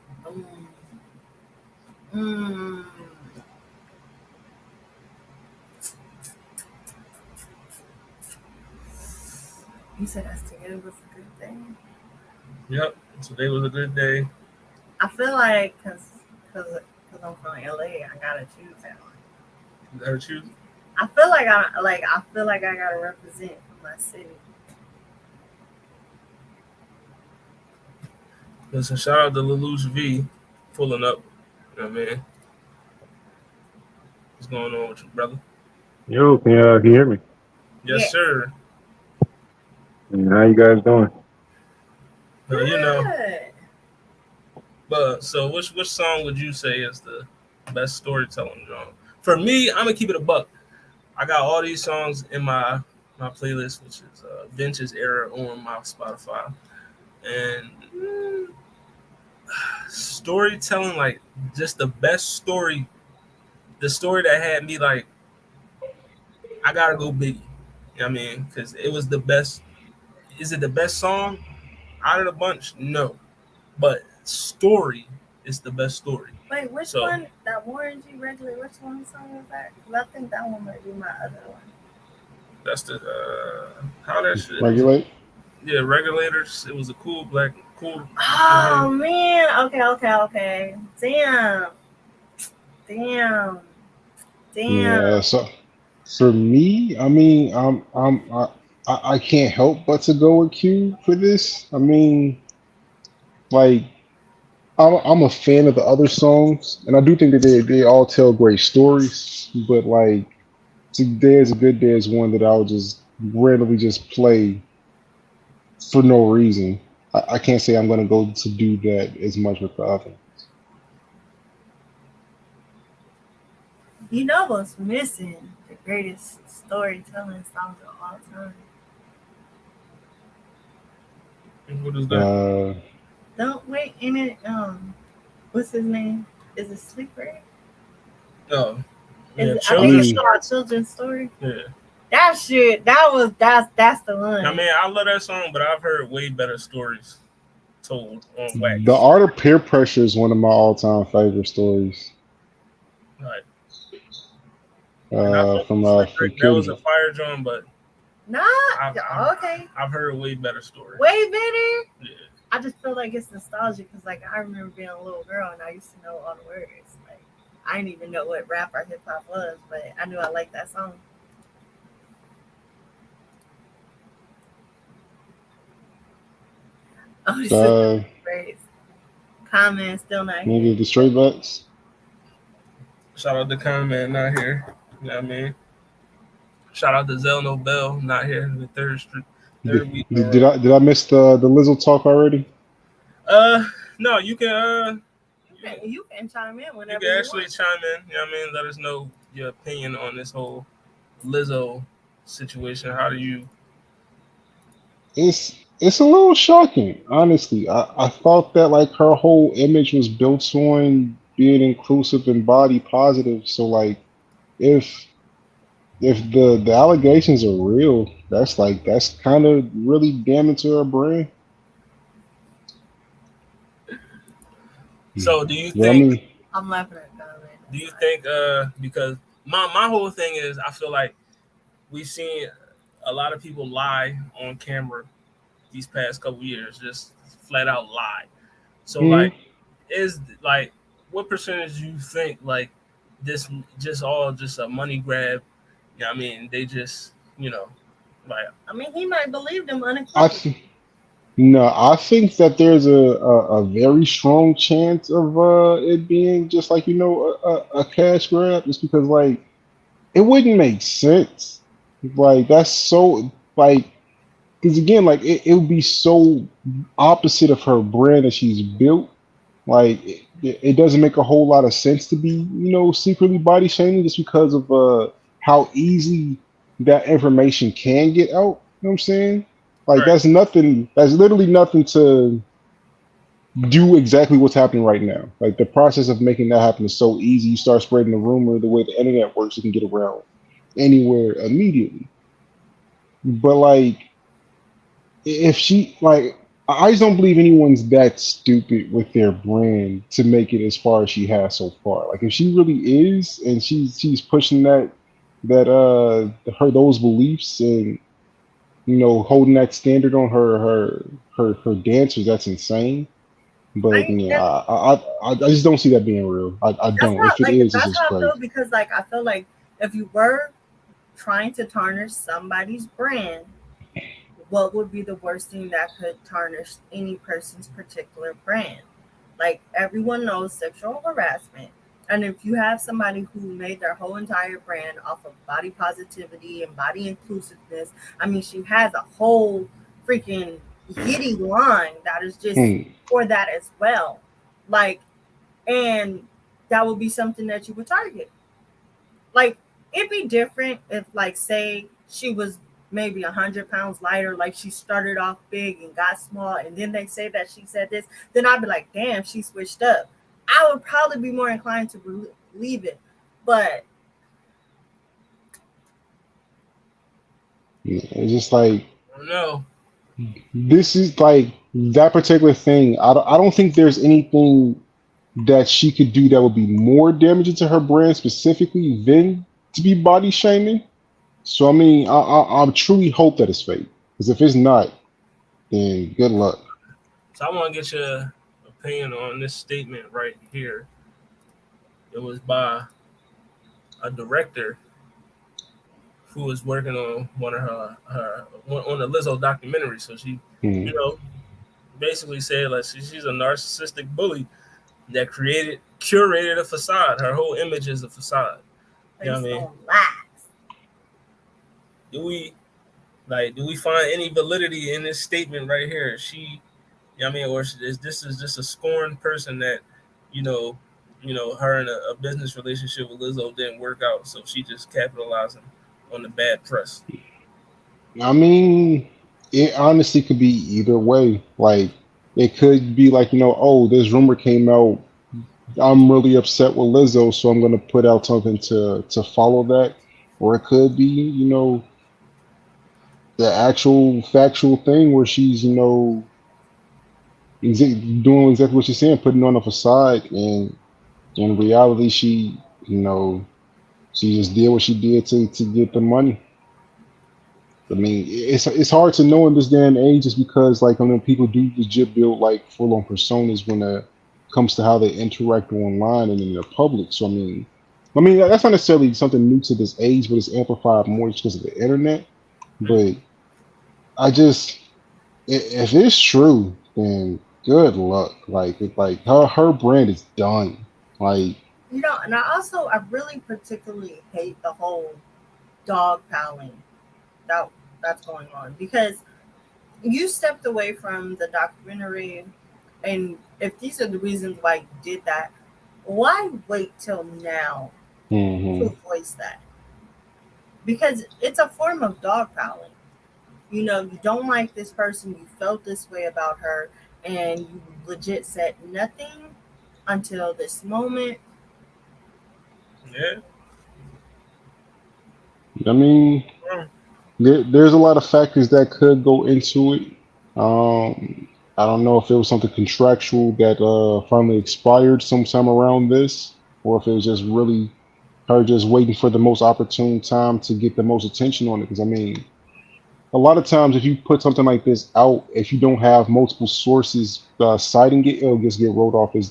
You said that's Together Was a Good Day? Yep, Today Was a Good Day. I feel like, because I'm from LA, I gotta choose that one. You gotta choose? I feel like I gotta represent for my city. Listen, shout out to Lelouch V pulling up. You know what I mean? What's going on with you, brother? Yo, can you hear me? Yes, sir. How you guys doing? You know. But so which song would you say is the best storytelling genre? For me, I'm gonna keep it a buck. I got all these songs in my playlist, which is Vintage Era on my Spotify. And storytelling, like just the best story, the story that had me like, I gotta go Biggie. You know what I mean? Because it was the best. Is it the best song out of the bunch? No. But story is the best story. Wait, which So one? That Warren G regular. Which one song was that? 'Cause I think that one might be my other one. that's the how that shit. It was Regulate. yeah, regulators. It was a cool. Oh man. Okay. Damn. Yeah. So for me, I mean, I can't help but to go with Q for this. I mean, like, I'm a fan of the other songs, and I do think that they all tell great stories. But like, There's a Good Day is one that I'll just randomly just play for no reason. I can't say I'm gonna go to do that as much with the other. You know what's missing? The greatest storytelling songs of all time. What is that? Uh, Don't wait in it. What's his name? Is it Sleeper? Oh, Is yeah, it, I think it's children. called Children's Story. Yeah. That shit. That's the one. I mean, I love that song, but I've heard way better stories told on the wax. Art of Peer Pressure is one of my all-time favorite stories. Right. And I fuck From with Sleeper. from That was a Purity. fire drum, but Nah. Okay. I've heard way better stories. Way better. Yeah. I just feel like it's nostalgic because, like, I remember being a little girl and I used to know all the words. Like, I didn't even know what rap or hip hop was, but I knew I liked that song. Oh, this is great. Comment still not Maybe here. the Straight Backs. Shout out to Comment, not here. You know what I mean? Shout out to Zelno Bell, not here. The third week in a row. Did I miss the Lizzo talk already? No, you can You can chime in you whenever can you actually want. chime in. You know what I mean? Let us know your opinion on this whole Lizzo situation. How do you? It's a little shocking, honestly. I thought that like her whole image was built on being inclusive and body positive. So like if if the allegations are real, that's kind of really damning to her brand. So do you But I think? mean, I'm laughing at comment. Do you think? Because my whole thing is, I feel like we've seen a lot of people lie on camera these past couple years, just flat out lie. So like, mm, is like, what percentage do you think like this just all just a money grab? Yeah, I mean, they just like I mean, he might believe them I unequivocally. th- no, I think that there's a very strong chance of it being just like a cash grab, just because like it wouldn't make sense. Like that's so like because again, like it would be so opposite of her brand that she's built. Like it doesn't make a whole lot of sense to be, secretly body shaming just because of how easy that information can get out. You know what I'm saying? Like right, that's nothing. That's literally nothing to do exactly what's happening right now. Like the process of making that happen is so easy. You start spreading the rumor the way the internet works, you can get around anywhere immediately. But like if she like I just don't believe anyone's that stupid with their brand to make it as far as she has so far. Like if she really is and she's pushing her those beliefs and holding that standard on her dancers, that's insane. But I yeah, and I just don't see that being real. I that's don't. how If it is, it's that's just how I feel crazy. because like I feel like if you were trying to tarnish somebody's brand, what would be the worst thing that could tarnish any person's particular brand? Like everyone knows sexual harassment. And if you have somebody who made their whole entire brand off of body positivity and body inclusiveness, I mean, she has a whole freaking giddy line that is just Hmm. for that as well. Like, and that would be something that you would target. Like it'd be different if like say she was maybe 100 pounds lighter, like she started off big and got small, and then they say that she said this, then I'd be like, damn, she switched up. I would probably be more inclined to believe it. But It's just like I don't know. this is like that particular thing. I don't think there's anything. that she could do that would be more damaging to her brand specifically than to be body shaming. So I mean, I truly hope that it's fake. Because if it's not, then good luck. So I want to get your opinion on this statement right here. It was by a director who was working on one of her on the Lizzo documentary. So she, Hmm. basically said like she's a narcissistic bully that curated a facade. Her whole image is a facade. You know what I mean? Do we find any validity in this statement right here? You know what I mean, or is this just a scorned person that, you know, her in a business relationship with Lizzo didn't work out, so she just capitalizing on the bad press. I mean, it honestly could be either way. Like, it could be like, oh, this rumor came out. I'm really upset with Lizzo, so I'm going to put out something to follow that. Or it could be, the actual factual thing where she's, doing exactly what she's saying, putting on a facade, and in reality, she just did what she did to get the money. I mean, it's hard to know in this day and age, just because like people do legit build like full on personas when it comes to how they interact online and in the public. So I mean that's not necessarily something new to this age, but it's amplified more just because of the internet. But I just if it's true, then good luck. Like her brand is done. Like And I really particularly hate the whole dog piling that that's going on, because you stepped away from the documentary, and if these are the reasons why you did that, why wait till now to voice that? Because it's a form of dogpiling. You don't like this person, you felt this way about her, and you legit said nothing until this moment. Yeah. I mean, there's a lot of factors that could go into it. I don't know if it was something contractual that finally expired sometime around this, or if it was just really her just waiting for the most opportune time to get the most attention on it. Because I mean, a lot of times if you put something like this out, if you don't have multiple sources citing it, it'll just get rolled off as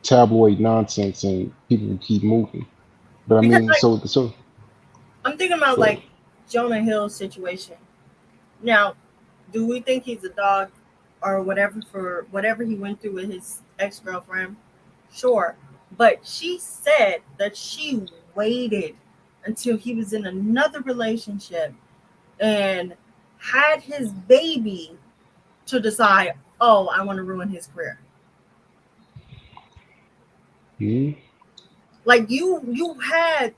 tabloid nonsense, and people will keep moving. But I Because mean, so I'm thinking about go like ahead. Jonah Hill's situation. Now, do we think he's a dog or whatever for whatever he went through with his ex-girlfriend? Sure. But she said that she waited until he was in another relationship and had his baby to decide, oh, I want to ruin his career. Mhm. Like you had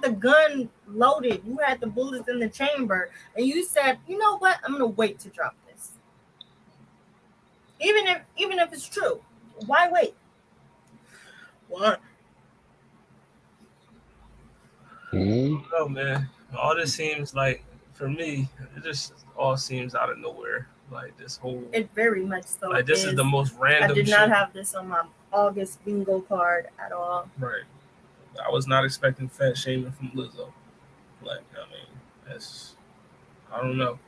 the gun loaded, you had the bullets in the chamber, and you said, you know what, I'm gonna wait to drop this. Even if it's true, why wait? What? Mhm. No, man. All this seems like, for me, it just all seems out of nowhere. Like this whole, It very much so like this is is. the most I random did not shit. have this on my August bingo card at all. Right. I was not expecting fat shaming from Lizzo. Like, I mean, that's, I don't know,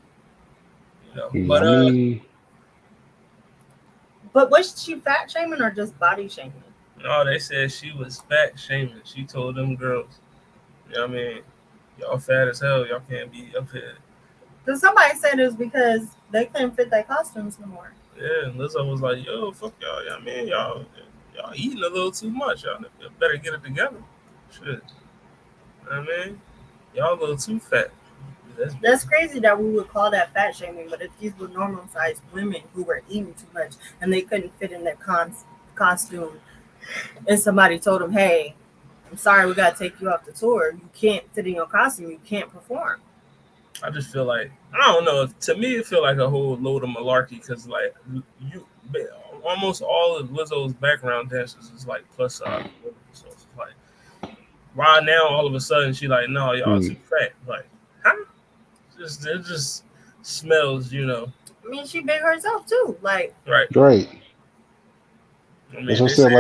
I But mean, But was she fat shaming or just body shaming? no, they said she was fat shaming. She told them girls, you know what I mean, y'all fat as hell. Y'all can't be up here. Because somebody said it was because they couldn't fit their costumes no more. Yeah, and Lizzo was like, yo, fuck y'all. You know what I mean, y'all eating a little too much. Y'all better get it together. Shit. You know what I mean? Y'all a little too fat. That's crazy that we would call that fat shaming, but if these were normal sized women who were eating too much and they couldn't fit in their costume, and somebody told them, hey, I'm sorry, we got to take you off the tour. You can't fit in your costume. You can't perform. I just feel like, I don't know. To me, it feel like a whole load of malarkey, because like you, almost all of Lizzo's background dancers is like plus size. So it's like, why now all of a sudden she like, no, y'all too fat? Like, huh? It just smells, I mean, she big herself too. Like, right. right. I mean, That's what I they say said.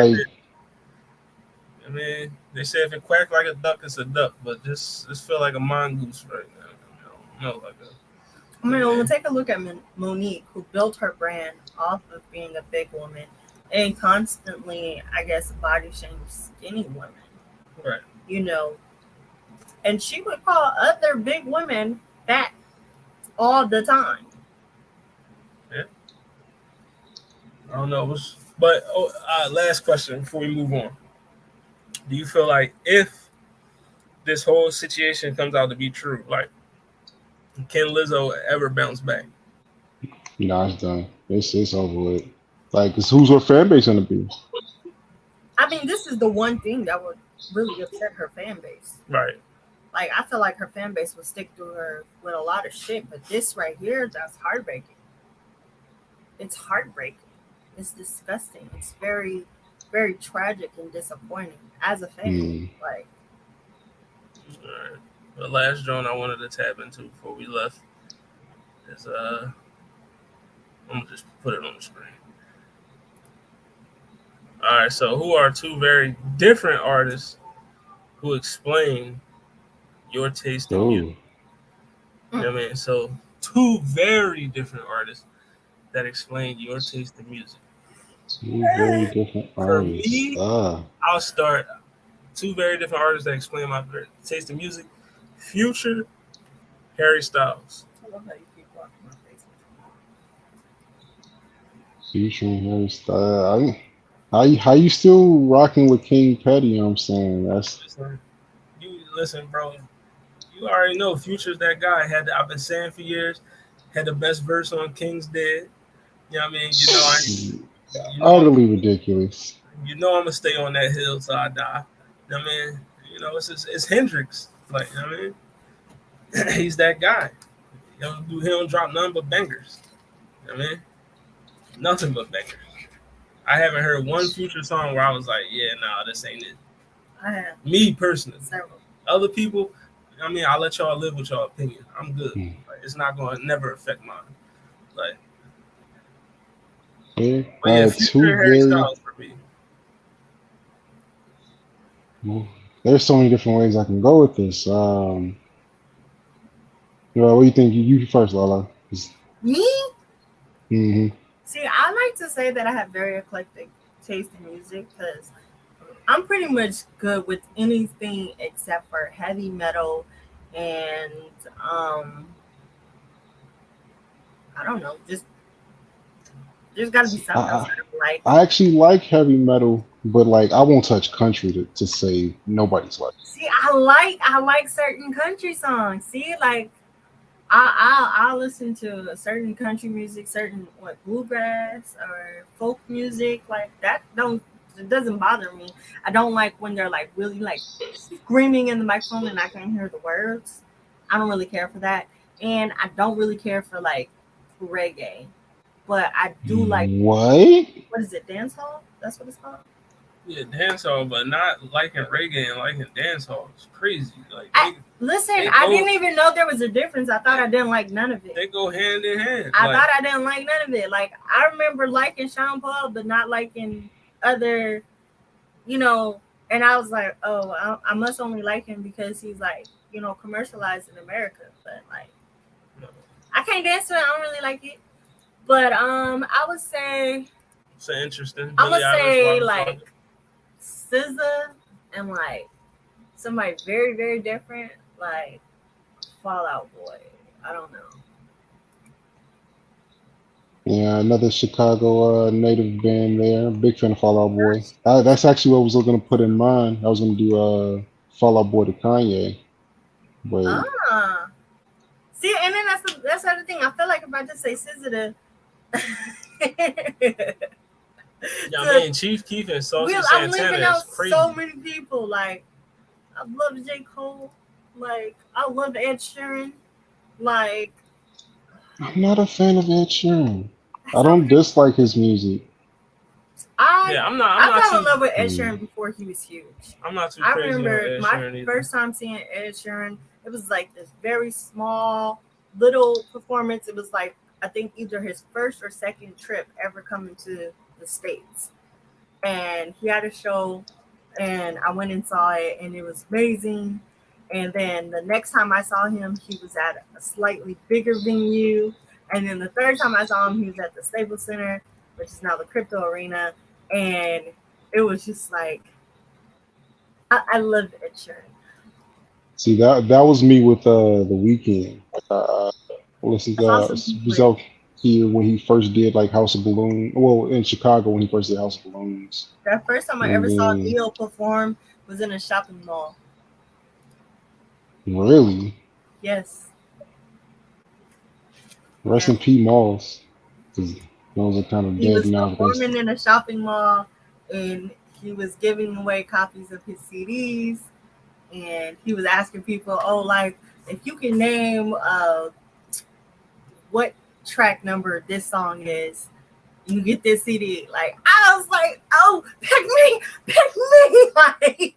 Like, they say if it quack like a duck, it's a duck. But this feel like a mongoose right now. I don't know, like a. I mean, we'll take a look at Monique, who built her brand off of being a big woman and constantly, I guess, body shame skinny women. Right. You know, and she would call other big women fat all the time. Yeah. I don't know. But last question before we move on. Do you feel like if this whole situation comes out to be true, like, can Lizzo ever bounce back? nah, it's done. It's over with. Like, 'cause who's her fan base gonna be? I mean, this is the one thing that would really upset her fan base. Right. Like, I feel like her fan base would stick through her with a lot of shit, but this right here, that's heartbreaking. It's heartbreaking. It's disgusting. It's very, very tragic and disappointing as a fan. Like, all right. The last joint I wanted to tap into before we left is I'm gonna just put it on the screen. All right, so who are two very different artists who explain your taste in music? You know what I mean? So two very different artists that explain your taste in music. Two very different artists. For me, I'll start. Two very different artists that explain my taste in music: Future, Harry Styles. I love how you keep walking my face. Future and Harry Styles. How you still rocking with King Petty? You know what I'm saying? Listen, bro. You already know Future's that guy. I've been saying for years, had the best verse on King's Dead. You know what I mean? Utterly ridiculous. You know I'm gonna stay on that hill till I die. You know what I mean? You know, it's Hendrix. Like, you know what I mean? He's that guy. He don't drop nothing but bangers. You know what I mean? Nothing but bangers. I haven't heard one Future song where I was like, yeah, nah, this ain't it. I have. Me personally. Several. Other people, I mean, I'll let y'all live with y'all opinion. I'm good. Like, it's not going to never affect mine. Like, Future, Harry Styles for me. There's so many different ways I can go with this. What do you think? You first, Lala. Me? Mm-hmm. See, I like to say that I have very eclectic taste in music because I'm pretty much good with anything except for heavy metal and I don't know, just there's got to be something else that I like. I actually like heavy metal, but like I won't touch country to say nobody's like. See, I like certain country songs. See, like I'll listen to a certain country music, certain bluegrass or folk music like that. It doesn't bother me. I don't like when they're like really like screaming in the microphone and I can't hear the words. I don't really care for that, and I don't really care for like reggae. But I do like what is it? Dancehall? That's what it's called. Yeah, dancehall, but not liking reggae and liking dancehall. It's crazy. Like, I didn't even know there was a difference. I thought I didn't like none of it. They go hand in hand. I thought I didn't like none of it. Like, I remember liking Sean Paul, but not liking other, you know. And I was like, oh, I must only like him because he's like, you know, commercialized in America. But like, I can't dance to it. I don't really like it. But I would say. It's interesting. I would say like SZA and like somebody very, very different, like Fall Out Boy. I don't know. Yeah, another Chicago native band there. Big fan of Fall Out Boy. That's actually what I was going to put in mind. I was going to do Fall Out Boy to Kanye. But see, and then that's the other thing. I feel like if I just say SZA yeah, I mean, Chief Keef and Saucy Santana is crazy. So many people. Like, I love J. Cole. Like, I love Ed Sheeran. Like, I'm not a fan of Ed Sheeran. I don't dislike his music. I fell in love with Ed Sheeran before he was huge. I'm not too crazy. I remember my first time seeing Ed Sheeran. It was like this very small little performance. It was like, I think either his first or second trip ever coming to the States. and he had a show, and I went and saw it, and it was amazing. And then the next time I saw him, he was at a slightly bigger venue. And then the third time I saw him, he was at the Staples Center, which is now the Crypto Arena. And it was just like, I love Ed Sheeran. See, that was me with the Weeknd. Listen, was out here when he first did like House of Balloons. Well, in Chicago when he first did House of Balloons. That first time I ever saw Neil perform was in a shopping mall. Really? Yes. Rest in peace, malls. Those are kind of He dead was now. performing in a shopping mall, and he was giving away copies of his CDs, and he was asking people, "Oh, like if you can name what track number this song is, you get this CD." Like I was like, "Oh, pick me!" Like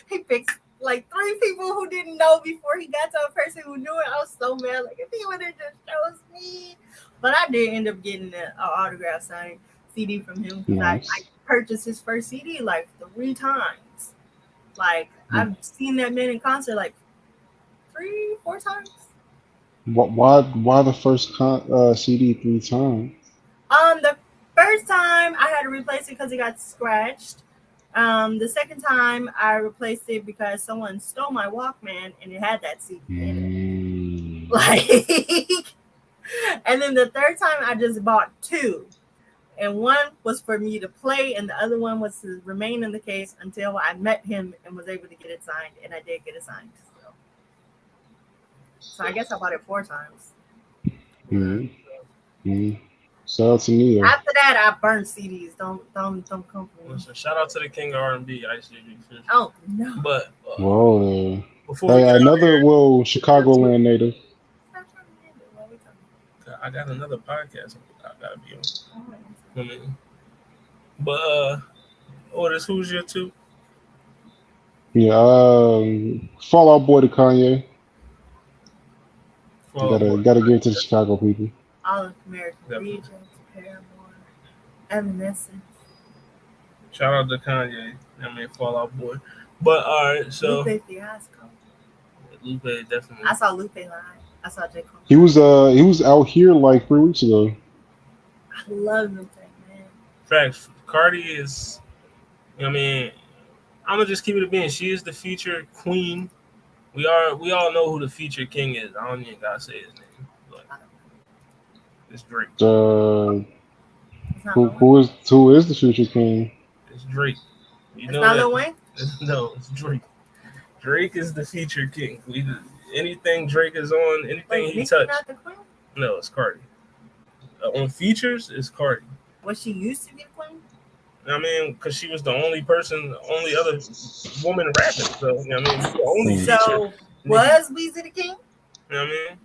he picked like 3 people who didn't know before he got to a person who knew it. I was so mad. Like if he would have just chose me, but I did end up getting an autograph signed CD from him because Nice. I purchased his first CD like 3 times. Like I've seen that man in concert like 3-4 times. Why the first CD 3 times? The first time I had to replace it because it got scratched. The second time I replaced it because someone stole my Walkman and it had that CD in it. Like, and then the third time I just bought 2, and one was for me to play, and the other one was to remain in the case until I met him and was able to get it signed, and I did get it signed. So I guess I bought it 4 times. Shout out to Neil. After that, I burned CDs. Don't come for me. Listen, shout out to the king of R&B, Ice Fish. Oh no! But Whoa. before we Hey, get another Chicagoland native. I got another podcast I gotta be on. I mean, but Otis, who's your 2? Yeah, Fall Out Boy to Kanye. Gotta give it to the Chicago people. All American Region, Paramore, Evanescence. Shout out to Kanye. I mean, Fall Out Boy. But all right, so Lupe Fiasco. Lupe definitely. I saw Lupe live. I saw J. Cole. He was out here like 3 weeks ago. I love Lupe, man. Facts. Cardi is. I mean, I'm gonna just keep it a being. She is the future queen. We all know who the future king is. I don't even gotta say his name. But it's Drake. Who is the future king? It's Drake. You know not Lil Wayne? No, it's Drake. Drake is the future king. Anything Drake is on, anything he touched. Not the queen? No, it's Cardi. On features, it's Cardi. Was she used to be queen? I mean, because she was the only other woman rapping. So, I mean, the only So, was Weezy the king? I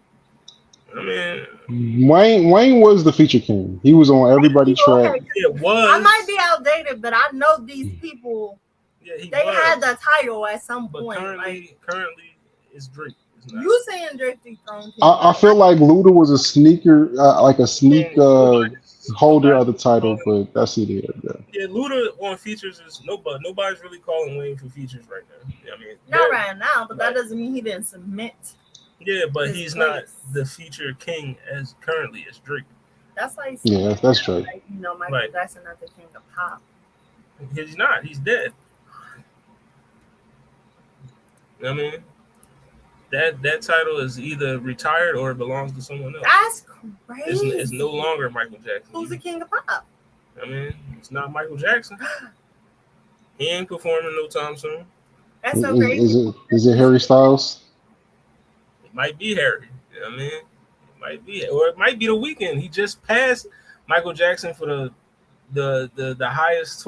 mean, Wayne was the feature king. He was on everybody's track. It was. I might be outdated, but I know these people. Yeah, they had the title at some point. Currently, it's Drake. You saying Drake dethroned him? I feel like Luda was a sneaker, like a sneak holder of the title, but that's it. Yeah, Luda on features is nobody's really calling Wayne for features right now. I mean, not right now, but that doesn't mean he didn't submit. Yeah, but he's not the feature king as currently as Drake. That's like that's true. Like, Michael Jackson not the king of pop. He's not. He's dead. I mean, that title is either retired or it belongs to someone else. That's crazy. It's no longer Michael Jackson. Who's the king of pop? I mean, it's not Michael Jackson. He ain't performing no time soon. That's so crazy. Is it Harry Styles? It might be Harry. You know what I mean? It might be, or it might be The Weeknd. He just passed Michael Jackson for the highest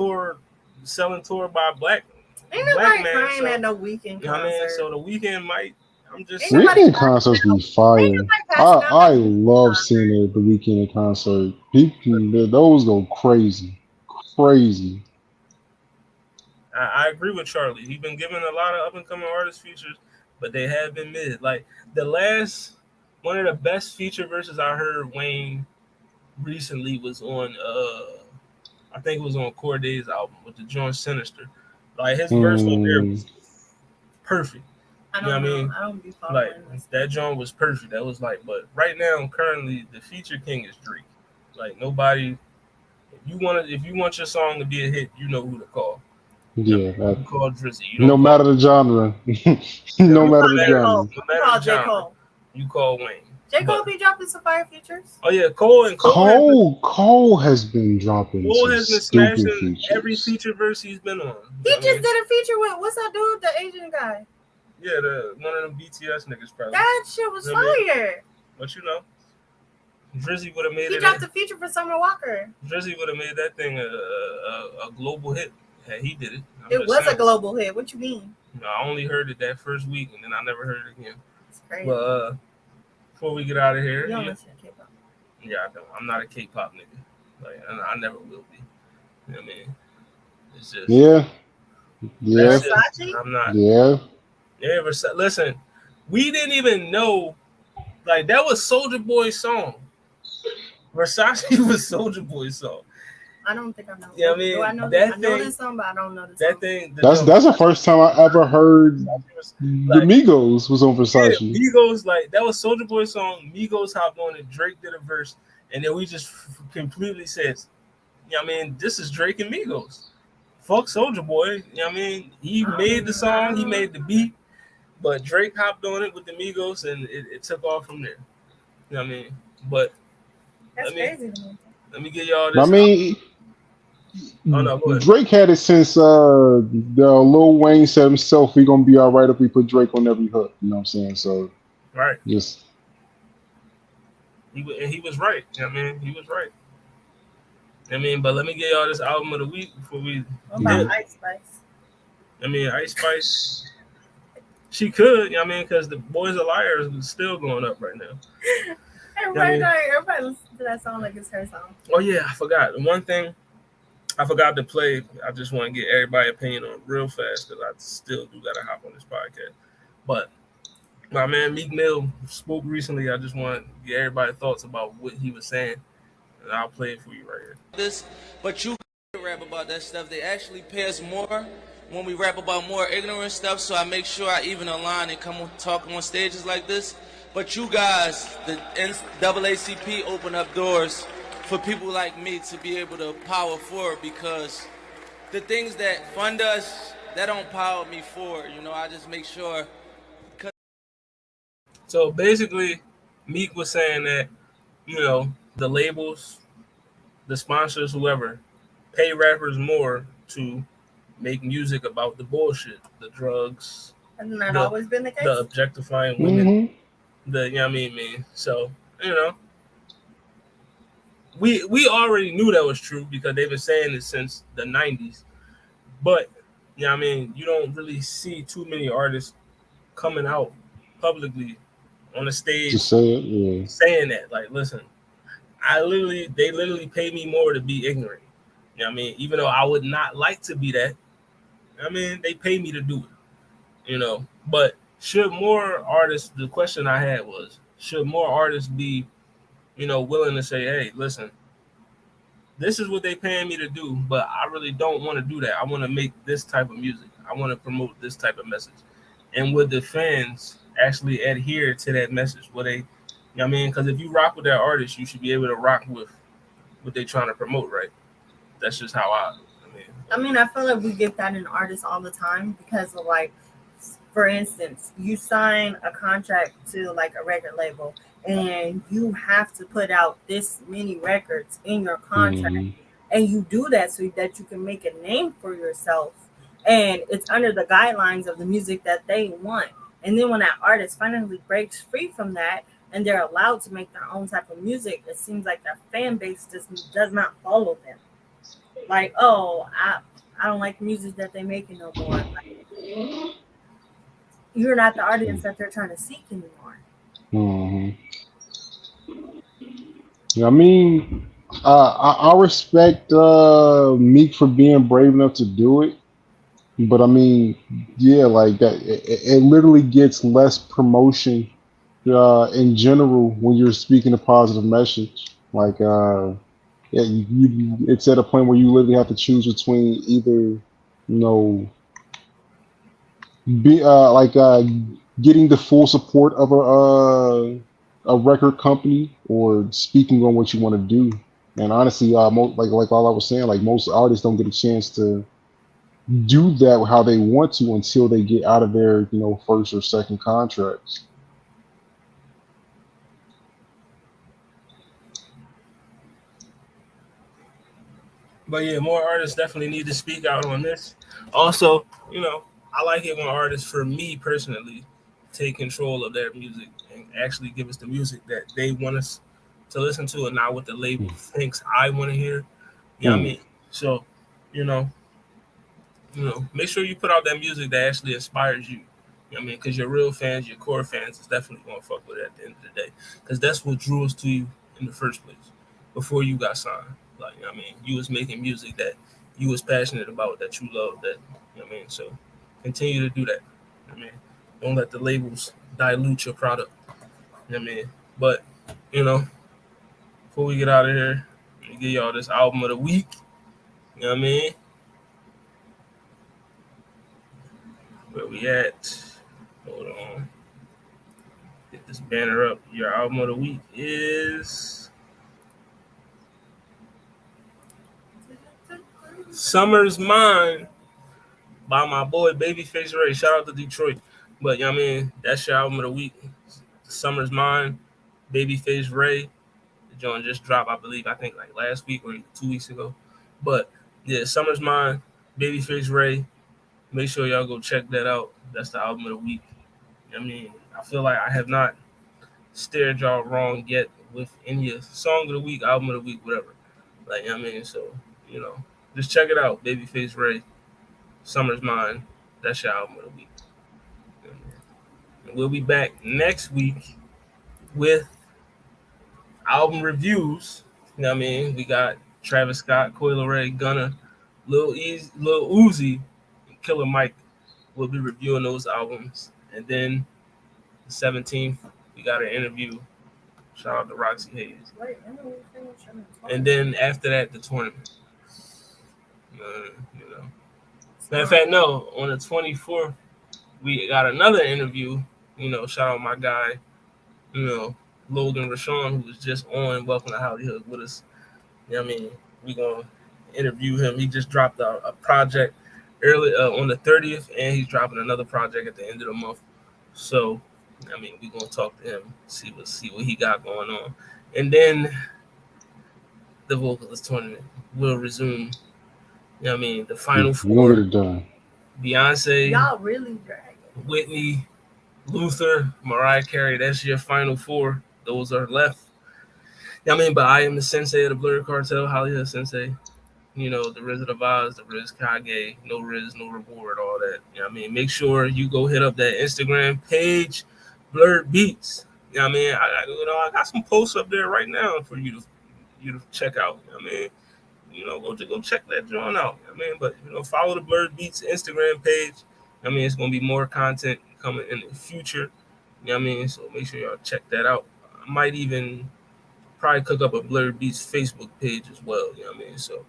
selling tour by black. Ain't nobody crying at no Weeknd concert. You know what I mean? So The Weeknd might. I'm just Weeknd concerts be fire. I love seeing the Weeknd concert. People, those go crazy. I agree with Charlie. He's been giving a lot of up and coming artist features, but they have been mid. Like one of the best feature verses I heard Wayne recently was on I think it was on Corday's album with the joint Sinister. Like his verse on there was perfect. I You know don't what I know. mean? I don't be following Like this. that joint was perfect. That was like, but right now, currently, the feature king is Drake. Like nobody. If you want your song to be a hit, you know who to call. You know, Yeah, you call Drizzy. You no don't call. matter the genre. Yeah, No You matter call the J. genre. Cole. no You matter call the J. genre, Cole. you call Wayne. J. Cole But be dropping some fire features. oh yeah, Cole has Been dropping Cole some has been stupid smashing every features. feature verse he's been on. He You know what I just mean? did a feature with what's that dude, the Asian guy. Yeah, the one of them BTS niggas probably. That shit was You know what I mean? fire. But you know, Drizzy would have made He it. dropped a feature for Summer Walker. Drizzy would have made that thing a global hit had he did it. I'm It just was a saying. global hit. What you mean? No, I only heard it that first week, and then I never heard it again. It's crazy. But before we get out of here, You don't listen to K-pop. yeah, I don't. I'm not a K-pop nigga. Like, and I never will be. You know what I mean? It's just Yeah, yeah, that's just, Versace? I'm not. yeah. Yeah, listen, we didn't even know. Like that was Soldier Boy's song. Versace was Soldier Boy's song. I don't think I know. Yeah, I mean, Do I know that I know thing- this song, but I don't know this That song. thing. That's the first time I ever heard the Migos was on Yeah, Versace. Migos, like that was Soldier Boy's song. Migos hopped on it. Drake did a verse, and then we just completely said, "Yeah, I mean, this is Drake and Migos. Fuck Soldier Boy." You know what I mean? He made the song, he made the beat, but Drake hopped on it with the Migos, and it took off from there. You know what I mean? But That's let me crazy to me. let me get y'all this. I mean, Oh no, go ahead. Drake had it since the Lil Wayne said himself, "We gonna be all right if we put Drake on every hook." You know what I'm saying? So Right. just He was right. You know what I mean? He was right. I mean, but let me get y'all this album of the week before we. What about dip. Ice Spice? I mean, Ice Spice. She could. You know what I mean? Because the Boys Are Liars is still going up right now. Everybody listens to that song like it's her song. Oh yeah, I forgot. The one thing I forgot to play, I just want to get everybody's opinion on real fast because I still do gotta hop on this podcast. But my man Meek Mill spoke recently. I just want to get everybody's thoughts about what he was saying, and I'll play it for you right here. But you rap about that stuff. They actually pay us more when we rap about more ignorant stuff. So I make sure I even a line and come talk on stages like this. But you guys, the NAACP, open up doors for people like me to be able to power forward, because the things that fund us, that don't power me forward. You know, I just make sure. So basically, Meek was saying that, you know, the labels, the sponsors, whoever, pay rappers more to make music about the bullshit, the drugs. Hasn't that always been the case? The objectifying women, the, you know what I mean? So, you know, we already knew that was true because they've been saying it since the 90s. But, you know what I mean, you don't really see too many artists coming out publicly on the stage to say it, yeah. saying that. Like, listen, they literally pay me more to be ignorant. You know what I mean? Even though I would not like to be that, I mean, they pay me to do it, you know. But should more artists, the question I had was, should more artists be, you know, willing to say, hey, listen, this is what they paying me to do, but I really don't want to do that. I want to make this type of music. I want to promote this type of message. And would the fans actually adhere to that message? Would they, you know what I mean? Because if you rock with that artist, you should be able to rock with what they're trying to promote, right? That's just how I mean, I feel like we get that in artists all the time because of, like, for instance, you sign a contract to like a record label and you have to put out this many records in your contract, and you do that so that you can make a name for yourself, and it's under the guidelines of the music that they want. And then when that artist finally breaks free from that and they're allowed to make their own type of music, it seems like their fan base just does not follow them. Like, oh, I don't like the music that they're making no more. Like, you're not the audience that they're trying to seek anymore. Yeah, I mean, I respect Meek for being brave enough to do it, but I mean, yeah, like that, it literally gets less promotion in general when you're speaking a positive message. Like, yeah, it's at a point where you literally have to choose between either, be getting the full support of a record company or speaking on what you want to do. And honestly, like all I was saying, like most artists don't get a chance to do that how they want to until they get out of their first or second contracts. But yeah, more artists definitely need to speak out on this. Also, I like it when artists, for me personally, take control of their music and actually give us the music that they want us to listen to and not what the label thinks I want to hear. You know what I Hmm. mean? So, you know, make sure you put out that music that actually inspires you. You know what I mean? Because your real fans, your core fans, is definitely going to fuck with it at the end of the day. Because that's what drew us to you in the first place before you got signed. Like, you know what I mean? You was making music that you was passionate about, that you loved, that, you know what I mean? So continue to do that. You know what I mean? Don't let the labels dilute your product. You know what I mean? But, you know, before we get out of here, let me give y'all this album of the week. You know what I mean? Where we at? Hold on. Get this banner up. Your album of the week is Summer's Mine by my boy Babyface Ray. Shout out to Detroit. But you know what I mean? That's your album of the week. Summer's Mine, Babyface Ray. The joint just dropped, I believe, I think like last week or 2 weeks ago. But yeah, Summer's Mine, Babyface Ray. Make sure y'all go check that out. That's the album of the week. You know what I mean, I feel like I have not steered y'all wrong yet with any song of the week, album of the week, whatever. Like, you know what I mean? So, you know, just check it out. Babyface Ray, Summer's Mine. That's your album of the week. And we'll be back next week with album reviews. You know what I mean? We got Travis Scott, Coil Ray, Gunna, Lil Uzi, and Killer Mike. We'll be reviewing those albums. And then the 17th, we got an interview. Shout out to Roxy Hayes. And then after that, the tournament. You know. Matter of fact, no, on the 24th, we got another interview. Shout out my guy, Logan Rashawn, who was just on Welcome to Hollywood with us. You know what I mean? We're going to interview him. He just dropped a project early on the 30th, and he's dropping another project at the end of the month. So, I mean, we're going to talk to him, see what he got going on. And then the vocalist tournament will resume. You know what I mean? The final We're gonna get four: it done. Beyonce, Y'all really dragging. Whitney, Luther, Mariah Carey. That's your final four. Those are left. You know what I mean? But I am the sensei of the Blur Cartel, Hollywood Sensei. The Riz of Oz, the Riz Kage, no Riz, no reward, all that. You know what I mean? Make sure you go hit up that Instagram page, Blurred Beats. You know what I mean? I got some posts up there right now for you to check out. You know what I mean? Go check that joint out. You know what I mean? But follow the Blurred Beats Instagram page. I mean, it's gonna be more content coming in the future. You know what I mean? So make sure y'all check that out. I might even probably cook up a Blurred Beats Facebook page as well. You know what I mean? So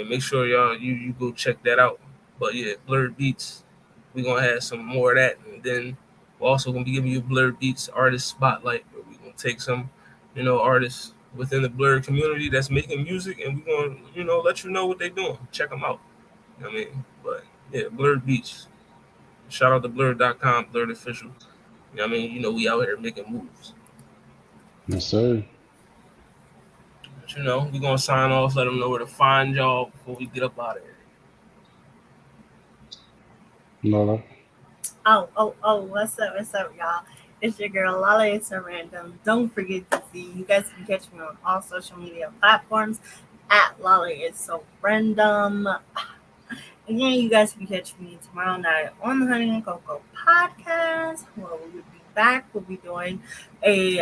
make sure y'all you go check that out. But yeah, Blurred Beats, we're gonna have some more of that, and then we're also gonna be giving you Blurred Beats artist spotlight, where we're gonna take some, artists within the Blurred community that's making music, and we're gonna, let you know what they're doing. Check them out. You know what I mean? But yeah, Blurred Beats. Shout out to blurred.com, Blurred Official. You know what I mean? We out here making moves. Yes, sir. But we're gonna sign off, let them know where to find y'all before we get up out of here. No. What's up, y'all? It's your girl, Lala. It's a random. Don't forget to see, you guys can catch me on all social media platforms at Lala. It's so random. Again, you guys can catch me tomorrow night on the Honey and Cocoa podcast, where we will be back. We'll be doing a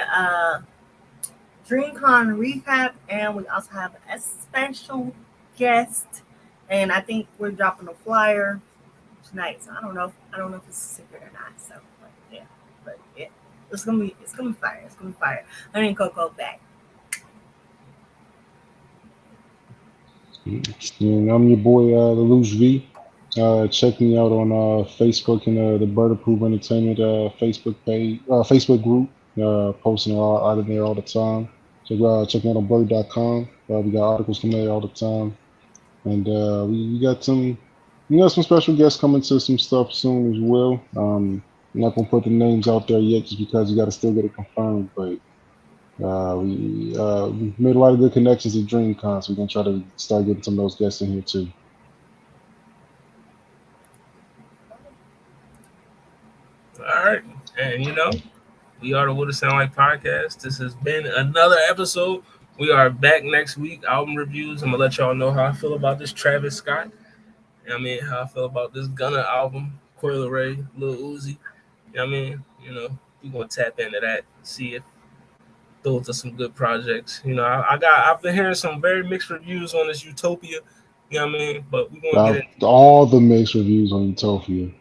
DreamCon recap, and we also have a special guest. And I think we're dropping a flyer tonight, so I don't know if it's a secret or not. So but yeah, it's gonna be fire. It's gonna be fire. Honey and Cocoa back. And I'm your boy, the Luge V. Check me out on Facebook and the Bird Approved Entertainment Facebook page, Facebook group. Posting a lot out of there all the time. Check me out on bird.com. We got articles coming there all the time. And we got some special guests coming to some stuff soon as well. I'm not gonna put the names out there yet, just because you got to still get it confirmed. But we made a lot of good connections at DreamCon, so we're gonna try to start getting some of those guests in here too. All right, and we are the What It Sound Like podcast. This has been another episode. We are back next week. Album reviews. I'm gonna let y'all know how I feel about this Travis Scott. I mean, how I feel about this Gunna album, Coil Ray, Lil Uzi. I mean, we're gonna tap into that, see if those are some good projects. I've been hearing some very mixed reviews on this Utopia. You know what I mean? But we're gonna get it. All the mixed reviews on Utopia.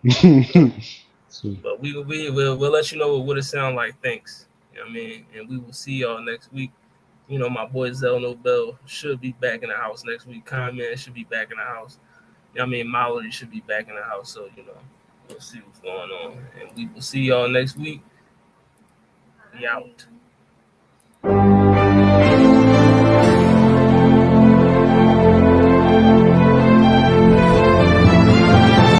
But we'll let you know what it sound like. Thanks. You know what I mean? And we will see y'all next week. My boy Zell Nobel should be back in the house next week. Conman should be back in the house. You know what I mean? Mallory should be back in the house. So, we'll see what's going on. And we will see y'all next week. We out.